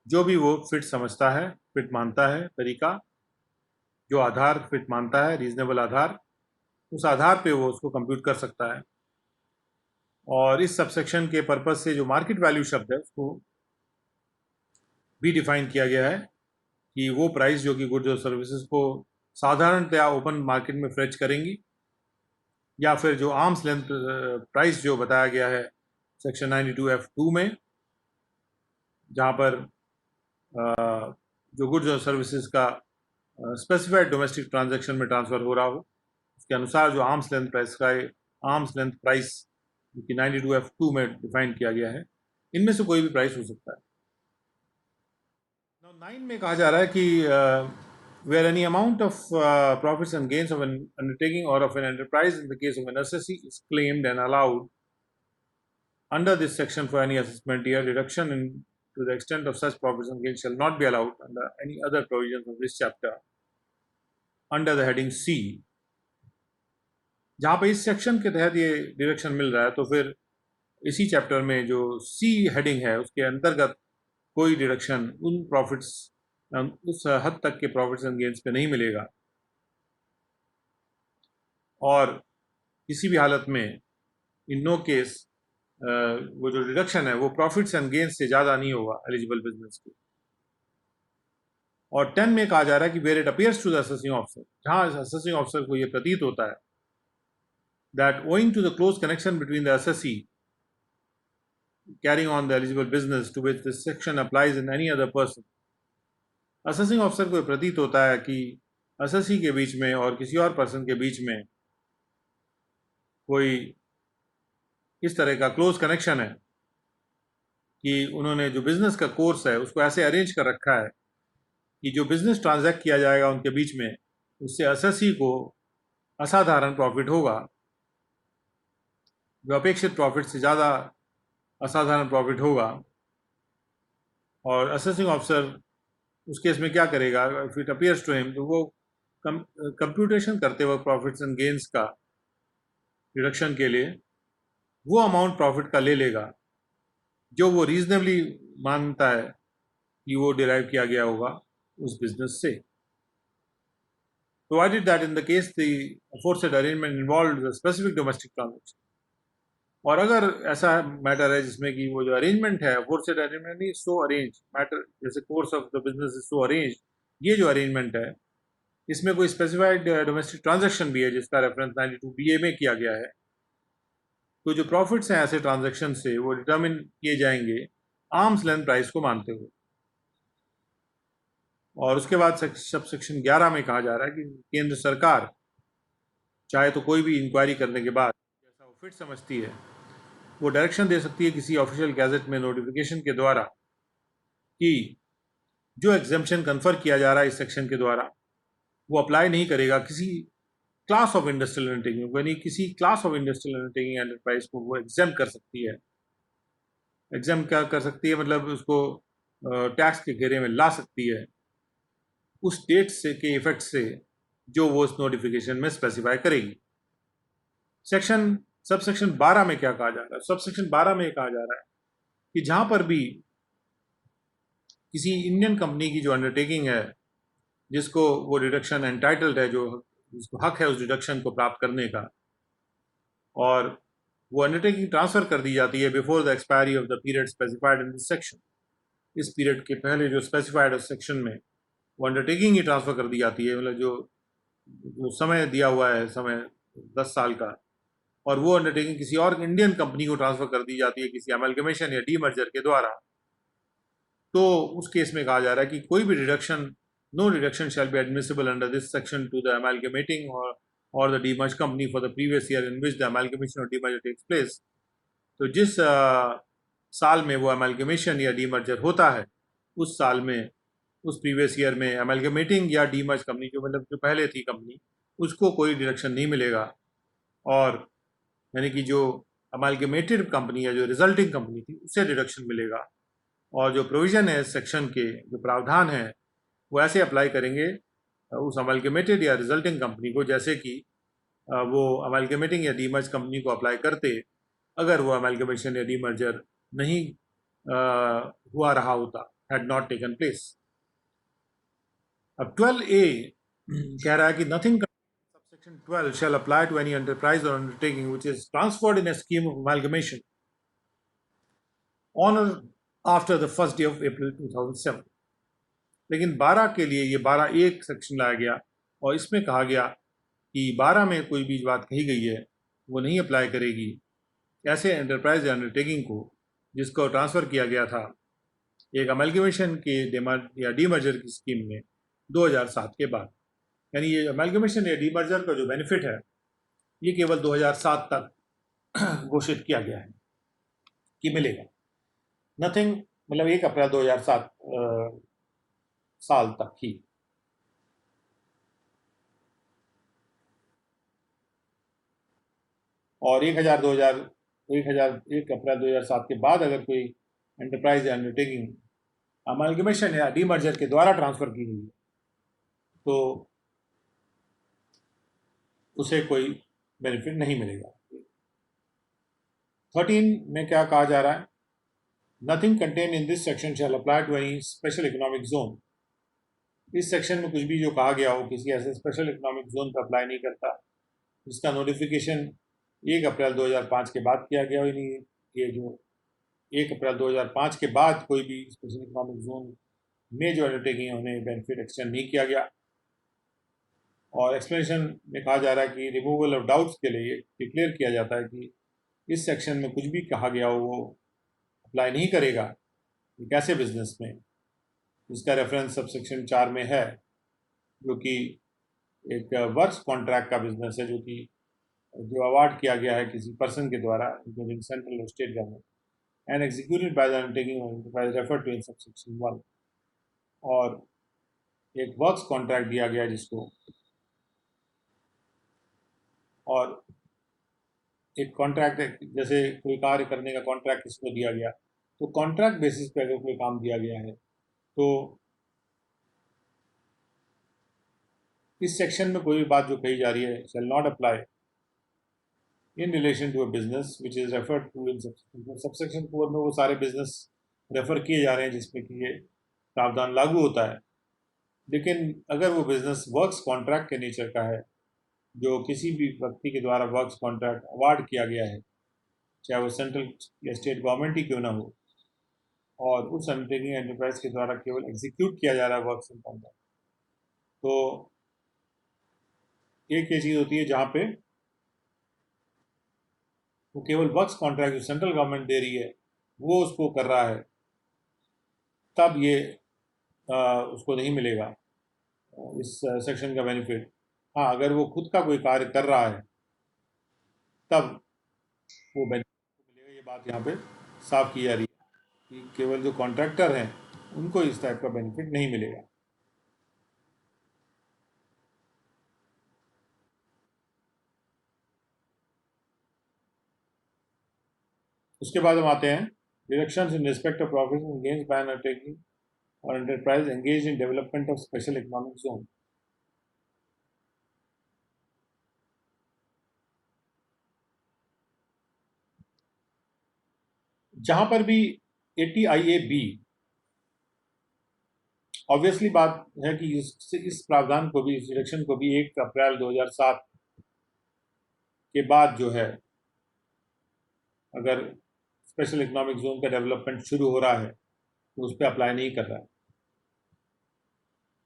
जो भी वो फिट समझता है, फिट मानता है तरीका, जो आधार फिट मानता है, रीजनेबल आधार, उस आधार पे वो उसको कंप्यूट कर सकता है। और इस सबसेक्शन के पर्पज से जो मार्केट वैल्यू शब्द है उसको भी डिफाइन किया गया है कि वो प्राइस जो कि गुड्स और सर्विसेज को साधारणतया ओपन मार्केट में फेच करेंगी, या फिर जो आर्म्स लेंथ प्राइस जो बताया गया है सेक्शन 92F2 में, जहाँ पर जो गुड्स और सर्विसेज का स्पेसिफाइड डोमेस्टिक ट्रांजैक्शन में ट्रांसफर हो रहा हो, उसके अनुसार जो आर्म्स लेंथ प्राइस जो कि 92F2 में डिफाइन किया गया है, इनमें से कोई भी प्राइस हो सकता है। 9 में कहा जा रहा है कि where any amount of profits and gains of an undertaking or of an enterprise in the case of an assessee is claimed and allowed under this section for any assessment year, deduction to the extent of such profits and gains shall not be allowed under any other provisions of this chapter under the heading C। जहाँ पे इस section के तहत ये deduction मिल रहा है, तो फिर इसी चैप्टर में जो C हेडिंग है उसके अंतर्गत कोई डिडक्शन उन प्रॉफिट्स उस हद तक के प्रॉफिट्स एंड गेन्स पे नहीं मिलेगा, और किसी भी हालत में इन नो केस वो जो डिडक्शन है वो प्रॉफिट्स एंड गेन्स से ज़्यादा नहीं होगा एलिजिबल बिजनेस के। और 10 में कहा जा रहा है कि where it appears to the assessing officer, जहाँ असेसिंग ऑफिसर को ये प्रतीत होता है that owing to the close connection between the assessee carrying on the eligible business to which this section applies in any other person, assessing officer को प्रतीत होता है कि एसएससी के बीच में और किसी और पर्सन के बीच में कोई इस तरह का क्लोज कनेक्शन है कि उन्होंने जो बिजनेस का कोर्स है उसको ऐसे अरेंज कर रखा है कि जो बिजनेस ट्रांजैक्ट किया जाएगा उनके बीच में, उससे एसएससी को असाधारण प्रॉफिट होगा, जो अपेक्षित प्रॉफिट से ज़्यादा असाधारण प्रॉफिट होगा। और असेसिंग ऑफिसर उस केस में क्या करेगा, if it appears to him, तो वो कंप्यूटेशन करते वक्त प्रॉफिट्स एंड गेन्स का रिडक्शन के लिए वो अमाउंट प्रॉफिट का ले लेगा जो वो रीजनेबली मानता है कि वो डिराइव किया गया होगा उस बिजनेस से। Provided that in the case the aforesaid arrangement involved a specific domestic transaction, और अगर ऐसा मैटर है जिसमें कि वो जो अरेंजमेंट है, aforesaid arrangement नहीं, so arranged मैटर, जैसे course of the business is so arrange, ये जो अरेंजमेंट है इसमें कोई स्पेसिफाइड डोमेस्टिक ट्रांजैक्शन भी है जिसका रेफरेंस 92BA में किया गया है, तो जो प्रॉफिट्स हैं ऐसे ट्रांजैक्शन से वो डिटर्मिन किए जाएंगे आर्म्स लेंथ प्राइस को मानते हुए। और उसके बाद सब सेक्शन 11 में कहा जा रहा है कि केंद्र सरकार चाहे तो कोई भी इंक्वायरी करने के बाद जैसा वो फिट समझती है वो डायरेक्शन दे सकती है किसी ऑफिशियल गैजेट में नोटिफिकेशन के द्वारा कि जो एग्जेम्पशन कन्फर किया जा रहा है इस सेक्शन के द्वारा वो अप्लाई नहीं करेगा किसी क्लास ऑफ इंडस्ट्रियल अंडरटेकिंग, यानी किसी class of industrial undertaking enterprise को वो एग्जाम कर सकती है। एग्जाम क्या कर सकती है, मतलब उसको टैक्स के घेरे में ला सकती है उस डेट से के इफेक्ट से जो वो उस नोटिफिकेशन में स्पेसिफाई करेगी। सब सेक्शन 12 में क्या कहा जा रहा है? सब सेक्शन 12 में कहा जा रहा है कि जहां पर भी किसी इंडियन कंपनी की जो अंडरटेकिंग है जिसको वो डिडक्शन एंटाइटल्ड है, जो जिसको हक है उस डिडक्शन को प्राप्त करने का, और वो अंडरटेकिंग ट्रांसफर कर दी जाती है before the expiry of the period specified in this section, इस पीरियड के पहले जो स्पेसिफाइड सेक्शन में वो अंडरटेकिंग ही ट्रांसफर कर दी जाती है, मतलब जो जो समय दिया हुआ है, समय 10 साल का, और वो अंडरटेकिंग किसी और इंडियन कंपनी को ट्रांसफर कर दी जाती है किसी अमेलगमेशन या डीमर्जर के द्वारा, तो उस केस में कहा जा रहा है कि कोई भी deduction, no deduction shall be admissible under this section to the amalgamating or the demerge company for the previous year in which the amalgamation or demerger takes place. तो जिस साल में वो अमेलगमेशन या डीमर्जर होता है उस साल में, उस प्रीवियस ईयर में अमेलगमेटिंग या डीमर्ज कंपनी जो मतलब जो पहले थी कंपनी, उसको कोई डिडक्शन नहीं मिलेगा, और यानी कि जो अमालगमेटेड कंपनी या जो रिजल्टिंग कंपनी थी उससे डिडक्शन मिलेगा। और जो प्रोविजन है सेक्शन के, जो प्रावधान है वो ऐसे अप्लाई करेंगे उस अमालगमेटेड या रिजल्टिंग कंपनी को जैसे कि वो अमालगमेटिंग या डीमर्ज कंपनी को अप्लाई करते अगर वो अमालगमेशन या डीमर्जर नहीं हुआ रहा होता, हैड नॉट टेकन प्लेस। अब 12A कह रहा है कि nothing Section 12 shall apply to any enterprise or undertaking which is transferred in a scheme of amalgamation on or after the first day of April 2007। लेकिन 12 के लिए ये 12A सेक्शन लाया गया और इसमें कहा गया कि 12 में कोई भी बात कही गई है वो नहीं अप्लाई करेगी ऐसे एंटरप्राइज या अंडरटेकिंग को जिसको ट्रांसफ़र किया गया था एक अमेलगमेशन के या डीमर्जर की स्कीम में 2007 के बाद। यानी ये अमेलगमेशन या डीमर्जर का जो बेनिफिट है ये केवल 2007 तक घोषित किया गया है कि मिलेगा, नथिंग मतलब 1 अप्रैल 2007 साल तक ही। और 1 अप्रैल 2007 के बाद अगर कोई एंटरप्राइज या अंडरटेकिंग अमेलगमेशन या डीमर्जर के द्वारा ट्रांसफर की गई है तो उसे कोई बेनिफिट नहीं मिलेगा। 13 में क्या कहा जा रहा है? Nothing contain in this section shall apply to any special economic zone. इस सेक्शन में कुछ भी जो कहा गया हो किसी ऐसे स्पेशल इकोनॉमिक जोन पर अप्लाई नहीं करता जिसका नोटिफिकेशन 1 अप्रैल 2005 के बाद किया गया हो। यानी ये जो 1 अप्रैल 2005 के बाद कोई भी स्पेशल इकोनॉमिक जोन में जो अंडरटेकिंग है उन्हें बेनिफिट एक्सटेंड नहीं किया गया। और एक्सप्लेनेशन में कहा जा रहा है कि रिमूवल ऑफ डाउट्स के लिए डिक्लेयर किया जाता है कि इस सेक्शन में कुछ भी कहा गया हो वो अप्लाई नहीं करेगा एक ऐसे बिजनेस में जिसका रेफरेंस सब सेक्शन 4 में है, जो कि एक वर्क्स कॉन्ट्रैक्ट का बिजनेस है जो अवार्ड किया गया है किसी पर्सन के द्वारा, इंक्लूडिंग सेंट्रल और state government, and executed by the undertaking of enterprise refer to in subsection 1। और एक वर्क्स कॉन्ट्रैक्ट दिया गया जिसको, और एक कॉन्ट्रैक्ट जैसे कोई कार्य करने का कॉन्ट्रैक्ट किसी को दिया गया, तो कॉन्ट्रैक्ट बेसिस पे अगर कोई काम दिया गया है तो इस सेक्शन में कोई भी बात जो कही जा रही है shall not apply in relation to a business which is referred to in subsection 4 में वो सारे बिजनेस रेफर किए जा रहे हैं जिसमें कि ये प्रावधान लागू होता है। लेकिन अगर वो बिजनेस वर्क्स कॉन्ट्रैक्ट के नेचर का है, जो किसी भी व्यक्ति के द्वारा वर्क्स कॉन्ट्रैक्ट अवार्ड किया गया है, चाहे वो सेंट्रल या स्टेट गवर्नमेंट ही क्यों ना हो, और उस अंडरटेकिंग एंटरप्राइज के द्वारा केवल एग्जीक्यूट किया जा रहा है वर्क्स इन कॉन्ट्रैक्ट, तो एक ये चीज़ होती है जहाँ पे वो केवल वर्क्स कॉन्ट्रैक्ट जो सेंट्रल गवर्नमेंट दे रही है वो उसको कर रहा है, तब ये उसको नहीं मिलेगा इस सेक्शन का बेनिफिट। हाँ, अगर वो खुद का कोई कार्य कर रहा है तब वो बेनिफिट मिलेगा। ये बात यहाँ पे साफ की जा रही है कि केवल जो कॉन्ट्रैक्टर हैं उनको इस टाइप का बेनिफिट नहीं मिलेगा। उसके बाद हम आते हैं deductions in respect of profit and gains by undertaking or enterprise engage in development of special economic zone. जहां पर भी ATIA-B, ऑब्वियसली बात है कि इस प्रावधान को भी, इस डिडक्शन को भी 1 अप्रैल 2007 के बाद जो है, अगर स्पेशल इकोनॉमिक जोन का डेवलपमेंट शुरू हो रहा है तो उस पर अप्लाई नहीं कर रहा है।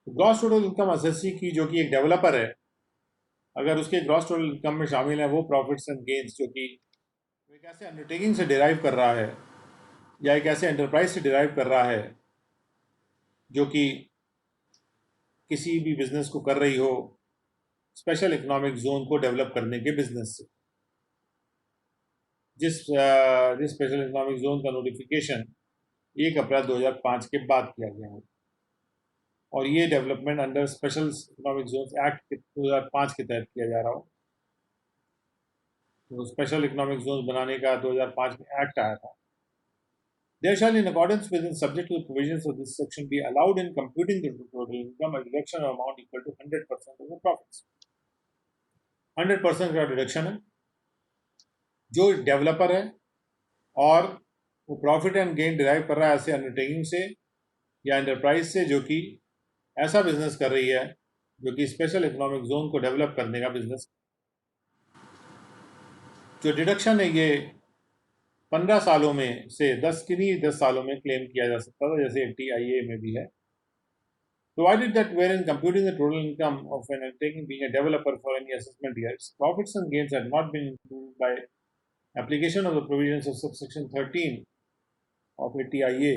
तो ग्रॉस टोटल इनकम असेसी की जो कि एक डेवलपर है, अगर उसके ग्रॉस टोटल इनकम में शामिल है वो प्रॉफिट्स एंड गेन्स जो कि एक ऐसे अंडरटेकिंग से डिराइव कर रहा है या एक ऐसे एंटरप्राइज से डिराइव कर रहा है जो कि किसी भी बिजनेस को कर रही हो स्पेशल इकोनॉमिक जोन को डेवलप करने के बिजनेस से, जिस स्पेशल इकोनॉमिक जोन का नोटिफिकेशन 1 अप्रैल 2005 के बाद किया गया है, और ये development under special economic zone act 2005 के तहत किया जा रहा हो। तो स्पेशल इकोनॉमिक जोन बनाने का 2005 में एक्ट आया था। There shall, in accordance with and subject to the provisions of this section, be allowed in computing the total income a deduction of amount equal to 100% of the profits. 100% का deduction है। जो developer है और वो profit and gain derive कर रहा है ऐसे अंडरटेकिंग से या एंटरप्राइज से जो कि ऐसा बिजनेस कर रही है जो कि स्पेशल इकोनॉमिक जोन को डेवलप करने का बिजनेस, जो डिडक्शन है ये 15 सालों में से 10 सालों में क्लेम किया जा सकता था, जैसे ATIA में भी है। Provided that wherein computing the total income of an undertaking being a developer for any assessment year, its profits and gains had not been included by application of the provisions of subsection 13 of ATIA,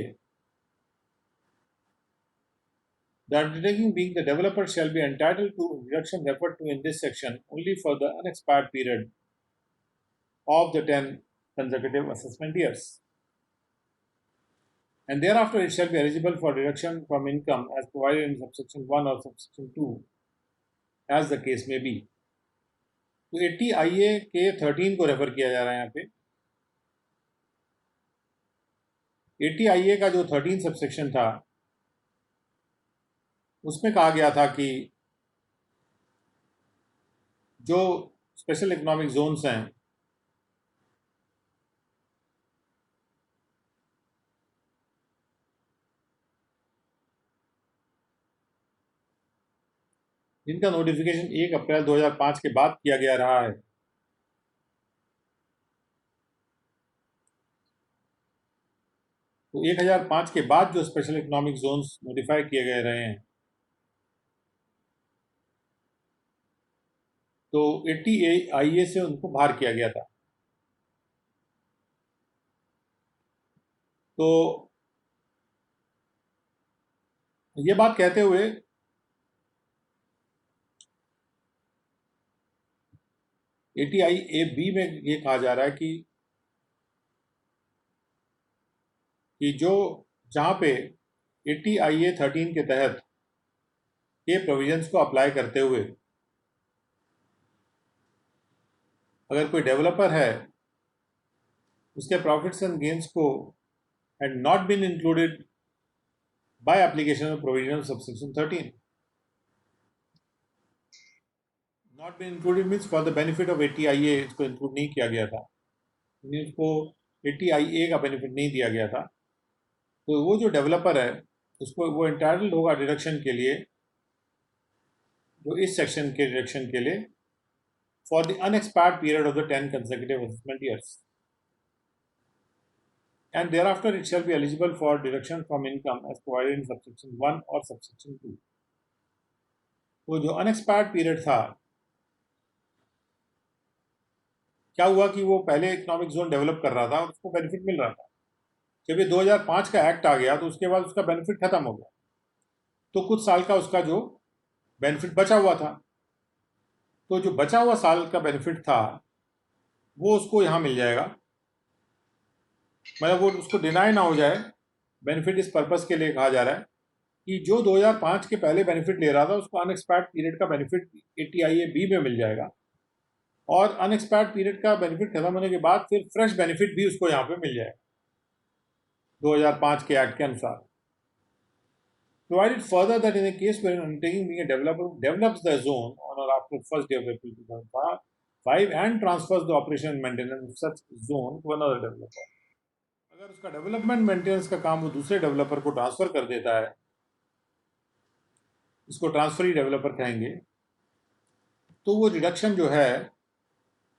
the undertaking being the developer shall be entitled to deduction referred to in this section only for the unexpired period of the 10 consecutive assessment years. And thereafter it shall be eligible for deduction from income as provided in subsection 1 or subsection 2, as the case may be. तो ATIA के 13 को refer किया जा रहा है यहाँ पे। ATIA का जो 13 सबसेक्शन था उसमें कहा गया था कि जो स्पेशल इकोनॉमिक जोन्स हैं जिनका नोटिफिकेशन 1 अप्रैल 2005 के बाद किया गया रहा है, तो 1005 के बाद जो स्पेशल इकोनॉमिक जोन्स नोटिफाई किए गए रहे हैं, तो ATIA से उनको बाहर किया गया था। तो ये बात कहते हुए ATIA-B में ये कहा जा रहा है कि जो जहाँ पे ATIA-13 के तहत के प्रोविजंस को अप्लाई करते हुए अगर कोई डेवलपर है, उसके प्रॉफिट्स एंड गेन्स को had not been included by application of provision of subsection 13. Not been included means for the benefit of ATIA इसको इंक्लूड नहीं किया गया था, उसको ATIA का बेनिफिट नहीं दिया गया था। तो वो जो डेवलपर है उसको वो एंटाइटल्ड होगा डिडक्शन के लिए, जो इस सेक्शन के डिडक्शन के लिए, for the unexpired period of the 10 consecutive assessment years. And thereafter it shall be eligible for deduction from income as provided in subsection 1 or subsection 2. वो जो अनएक्सपायर्ड पीरियड था, क्या हुआ कि वो पहले इकोनॉमिक जोन डेवलप कर रहा था और उसको बेनिफिट मिल रहा था। जब ये 2005 का एक्ट आ गया तो उसके बाद उसका बेनिफिट खत्म हो गया, तो कुछ साल का उसका जो बेनिफिट बचा हुआ था, तो जो बचा हुआ साल का बेनिफिट था वो उसको यहाँ मिल जाएगा, मतलब वो उसको डिनाई ना हो जाए। बेनिफिट इस पर्पस के लिए कहा जा रहा है कि जो 2005 के पहले बेनिफिट ले रहा था उसको अनएक्सपायर्ड पीरियड का बेनिफिट ATIA-B में मिल जाएगा, और अनएक्सपायर्ड पीरियड का बेनिफिट खत्म होने के बाद फिर फ्रेश बेनिफिट भी उसको यहाँ पे मिल जाएगा 2005 के एक्ट के अनुसार। Provided further that in a case where an undertaking being a developer develops the zone on or after 1st day of April 2005 and transfers the operation and maintenance of such zone to another developer, अगर उसका development maintenance का काम वो दूसरे developer को transfer कर देता है, इसको ट्रांसफरी डेवलपर कहेंगे, तो वो रिडक्शन जो है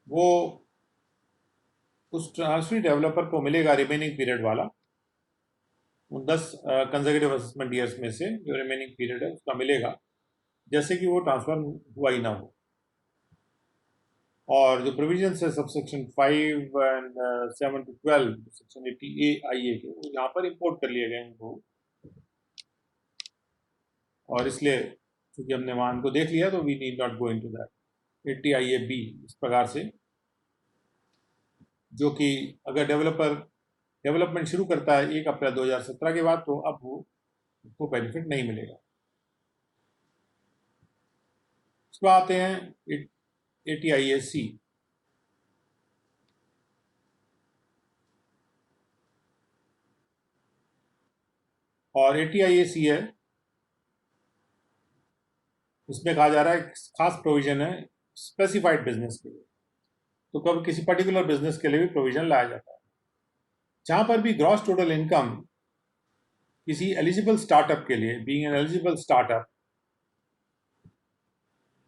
वो उस ट्रांसफरी डेवलपर को मिलेगा रिमेनिंग पीरियड वाला, उन 10 कंसेक्यूटिव असेसमेंट ईयर्स में से जो रिमेनिंग पीरियड है उसका मिलेगा, जैसे कि वो ट्रांसफर हुआ ही ना हो। और जो प्रोविजन है subsection 5 and 7 to 12 section ATIA के, वो यहाँ पर इंपोर्ट कर लिए गए उनको, और इसलिए क्योंकि हमने वहाँ को देख लिया तो we need not go into that. ATIA-B इस प्रकार से, जो कि अगर डेवलपर डेवलपमेंट शुरू करता है 1 अप्रैल 2017 के बाद, तो अब वो उसको बेनिफिट नहीं मिलेगा। इसको आते हैं ATIA-C। और ATIA-C है, इसमें कहा जा रहा है खास प्रोविजन है स्पेसिफाइड बिजनेस के लिए, तो कब किसी पर्टिकुलर बिजनेस के लिए भी प्रोविजन लाया जाता है, जहां पर भी ग्रॉस टोटल इनकम किसी एलिजिबल स्टार्टअप के लिए, बीइंग एन एलिजिबल स्टार्टअप,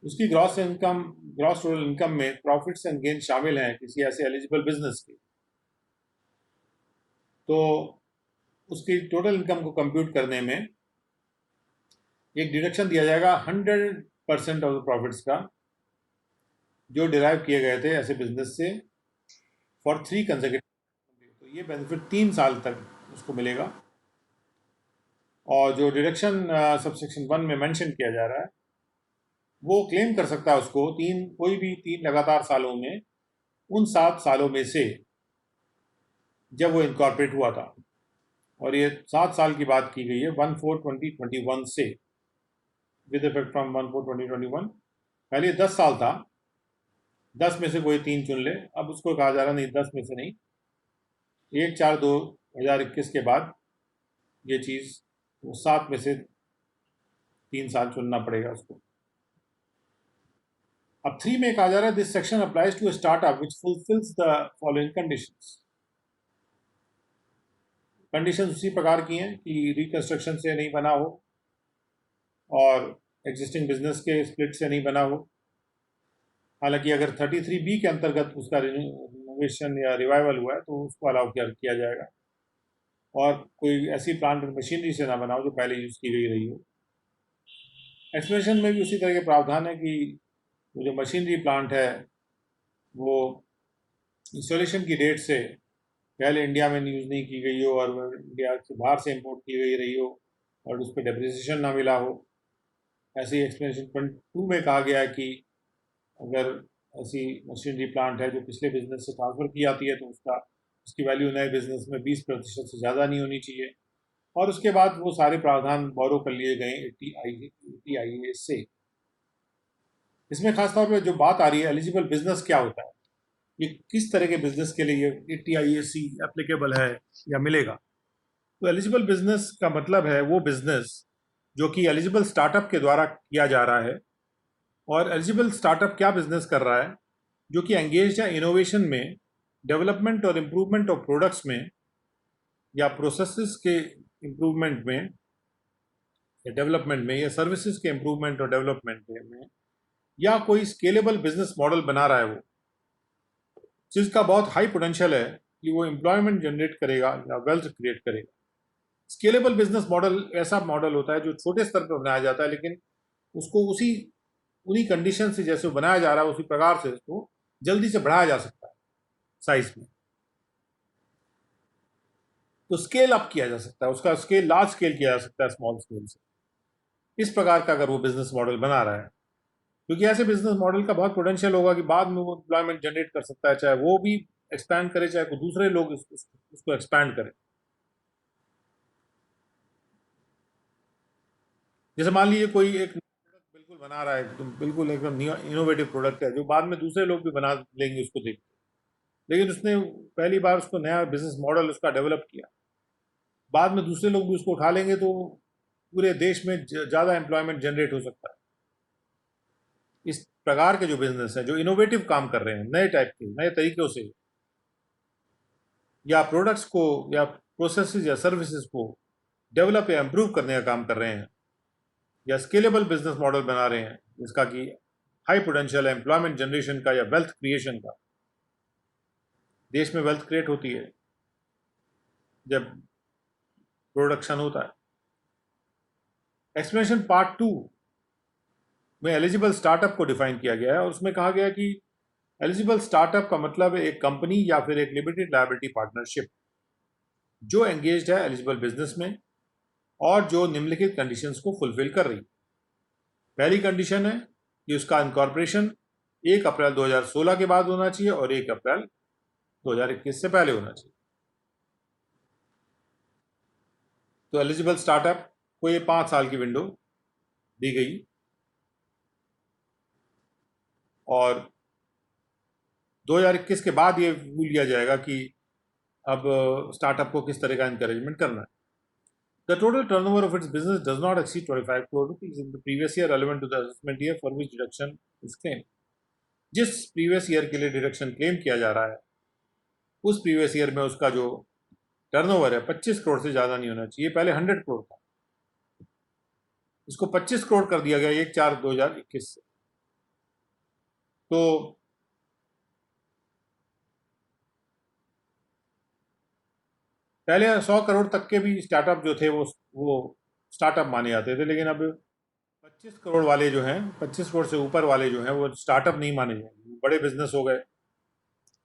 उसकी ग्रॉस टोटल इनकम में प्रॉफिट्स एंड गेन शामिल हैं किसी ऐसे एलिजिबल बिजनेस के, तो उसकी टोटल इनकम को कंप्यूट करने में एक डिडक्शन दिया जाएगा 100% ऑफ द प्रॉफिट्स का, जो डिराइव किए गए थे ऐसे बिजनेस से फॉर 3 कंसेक्यूटिव। तो ये बेनिफिट 3 साल तक उसको मिलेगा। और जो डिडक्शन सबसेक्शन 1 में मेंशन किया जा रहा है, वो क्लेम कर सकता है उसको कोई भी 3 लगातार सालों में, उन 7 सालों में से जब वो इनकॉर्पोरेट हुआ था, और ये 7 साल की बात की गई है 1/4/2021 से, विद इफेक्ट फ्रॉम 1/4/2021। पहले 10 साल था, 10 में से कोई 3 चुन ले, अब उसको कहा जा रहा नहीं 10 में से नहीं, 1/4/2021 के बाद ये चीज़ वो 7 में से 3 साल चुनना पड़ेगा उसको। अब 3 में कहा जा रहा है this section applies to startup which fulfils the following conditions. Conditions उसी प्रकार की हैं कि रिकंस्ट्रक्शन से नहीं बना हो और एग्जिस्टिंग बिजनेस के स्प्लिट से नहीं बना हो। हालांकि अगर 33B के अंतर्गत उसका रिनोवेशन या रिवाइवल हुआ है तो उसको अलाउ किया जाएगा, और कोई ऐसी प्लांट मशीनरी से ना बना हो जो पहले यूज़ की गई रही हो। एक्सप्लेनेशन में भी उसी तरह के प्रावधान है कि जो मशीनरी प्लांट है वो इंस्टॉलेशन की डेट से पहले इंडिया में यूज़ नहीं की गई हो और इंडिया से बाहर से इंपोर्ट की गई रही हो और उस पर डेप्रिसिएशन ना मिला हो। ऐसे ही एक्सप्लेनेशन 2 में कहा गया है कि अगर ऐसी मशीनरी प्लांट है जो पिछले बिजनेस से ट्रांसफ़र की जाती है, तो उसकी वैल्यू नए बिजनेस में 20% से ज़्यादा नहीं होनी चाहिए। और उसके बाद वो सारे प्रावधान बोरो कर लिए गए ATIA से। इसमें खासतौर पर जो बात आ रही है एलिजिबल बिजनेस क्या होता है, ये किस तरह के बिजनेस के लिए ATIAC एप्लीकेबल है या मिलेगा। तो एलिजिबल बिजनेस का मतलब है वो बिजनेस जो कि एलिजिबल स्टार्टअप के द्वारा किया जा रहा है। और एलिजिबल स्टार्टअप क्या बिजनेस कर रहा है, जो कि एंगेज है इनोवेशन में, डेवलपमेंट और इम्प्रूवमेंट ऑफ प्रोडक्ट्स में, या प्रोसेसेस के इम्प्रूवमेंट में या डेवलपमेंट में, या सर्विसेज के इम्प्रूवमेंट और डेवलपमेंट में, या कोई स्केलेबल बिजनेस मॉडल बना रहा है वो, जिसका बहुत हाई पोटेंशियल है कि वो एम्प्लॉयमेंट जनरेट करेगा या वेल्थ क्रिएट करेगा। स्केलेबल बिजनेस मॉडल ऐसा मॉडल होता है जो छोटे स्तर पर बनाया जाता है, लेकिन उसको उन्हीं कंडीशन से जैसे वो बनाया जा रहा है उसी प्रकार से उसको जल्दी से बढ़ाया जा सकता है साइज में। तो स्केल अप किया जा सकता है, उसका स्केल लार्ज स्केल किया जा सकता है स्मॉल स्केल से। इस प्रकार का अगर वो बिजनेस मॉडल बना रहा है, क्योंकि ऐसे बिजनेस मॉडल का बहुत पोटेंशियल होगा कि बाद में वो एम्प्लॉयमेंट जनरेट कर सकता है, चाहे वो भी एक्सपैंड करे, चाहे कोई दूसरे लोग उसको एक्सपैंड करें। जैसे मान लीजिए कोई एक प्रोडक्ट बिल्कुल बना रहा है, तो बिल्कुल एकदम इनोवेटिव प्रोडक्ट है जो बाद में दूसरे लोग भी बना लेंगे उसको देख के। लेकिन उसने पहली बार उसको नया बिजनेस मॉडल उसका डेवलप किया, बाद में दूसरे लोग भी उसको उठा लेंगे, तो पूरे देश में ज़्यादा एम्प्लॉयमेंट जनरेट हो सकता है। इस प्रकार के जो बिजनेस हैं जो इनोवेटिव काम कर रहे हैं, नए टाइप के नए तरीक़ों से, या प्रोडक्ट्स को या प्रोसेसेस या सर्विसेज को डेवलप या इम्प्रूव करने का काम कर रहे हैं, या स्केलेबल बिजनेस मॉडल बना रहे हैं जिसका कि हाई पोटेंशियल है एम्प्लॉयमेंट जनरेशन का या वेल्थ क्रिएशन का। देश में वेल्थ क्रिएट होती है जब प्रोडक्शन होता है। एक्सप्लेनेशन पार्ट 2 में एलिजिबल स्टार्टअप को डिफाइन किया गया है, और उसमें कहा गया कि एलिजिबल स्टार्टअप का मतलब है एक कंपनी या फिर एक लिमिटेड लायबिलिटी पार्टनरशिप जो एंगेज्ड है एलिजिबल बिजनेस में और जो निम्नलिखित कंडीशंस को फुलफिल कर रही। पहली कंडीशन है कि उसका इनकॉर्पोरेशन 1 अप्रैल 2016 के बाद होना चाहिए और 1 अप्रैल 2021 से पहले होना चाहिए। तो एलिजिबल स्टार्टअप को ये 5 साल की विंडो दी गई, और 2021 के बाद ये व्यू लिया जाएगा कि अब स्टार्टअप को किस तरह का इंकरेजमेंट करना है। The total turnover of its business does not exceed 25 crore rupees in the previous year relevant to the assessment year for which deduction is claimed. जिस प्रीवियस ईयर के लिए डिडक्शन क्लेम किया जा रहा है, उस प्रीवियस ईयर में उसका जो टर्नओवर है 25 करोड़ से ज़्यादा नहीं होना चाहिए। पहले 100 करोड़ था, इसको 25 करोड़ कर दिया गया 1/4/2021 से। तो पहले 100 करोड़ तक के भी स्टार्टअप जो थे वो स्टार्टअप माने जाते थे, लेकिन अब 25 करोड़ वाले जो हैं, 25 करोड़ से ऊपर वाले जो हैं वो स्टार्टअप नहीं माने जाएंगे, बड़े बिजनेस हो गए,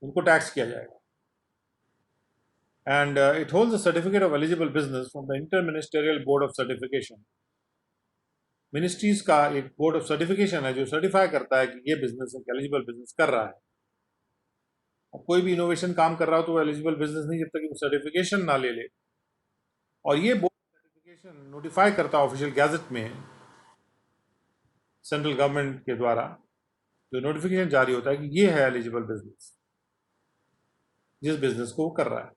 उनको टैक्स किया जाएगा। And it holds a certificate of eligible business from the inter ministerial board of certification. Ministries का एक बोर्ड ऑफ सर्टिफिकेशन है जो सर्टिफाई करता है कि ये बिजनेस एक एलिजिबल बिजनेस कर रहा है। अब कोई भी इनोवेशन काम कर रहा हो तो वो एलिजिबल बिजनेस नहीं जब तक वो सर्टिफिकेशन ना ले ले, और ये बोर्ड सर्टिफिकेशन नोटिफाई करता है ऑफिशियल गैजेट में सेंट्रल गवर्नमेंट के द्वारा जो नोटिफिकेशन जारी होता है कि ये है एलिजिबल बिजनेस, जिस बिजनेस को वो कर रहा है।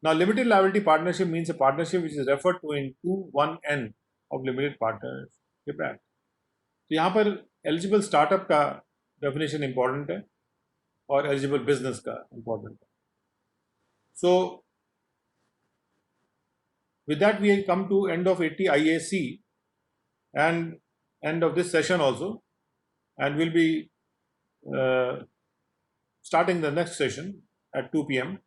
Now, limited liability partnership means a partnership which is referred to in 2(1)(n) of Limited Partnership Act. तो यहाँ पर एलिजिबल स्टार्टअप का डेफिनेशन इंपॉर्टेंट है और एलिजिबल बिजनेस का इंपॉर्टेंट है। सो with that we come to end of 80 IAC and end of this session also, and we'll be starting the next session at 2 p.m.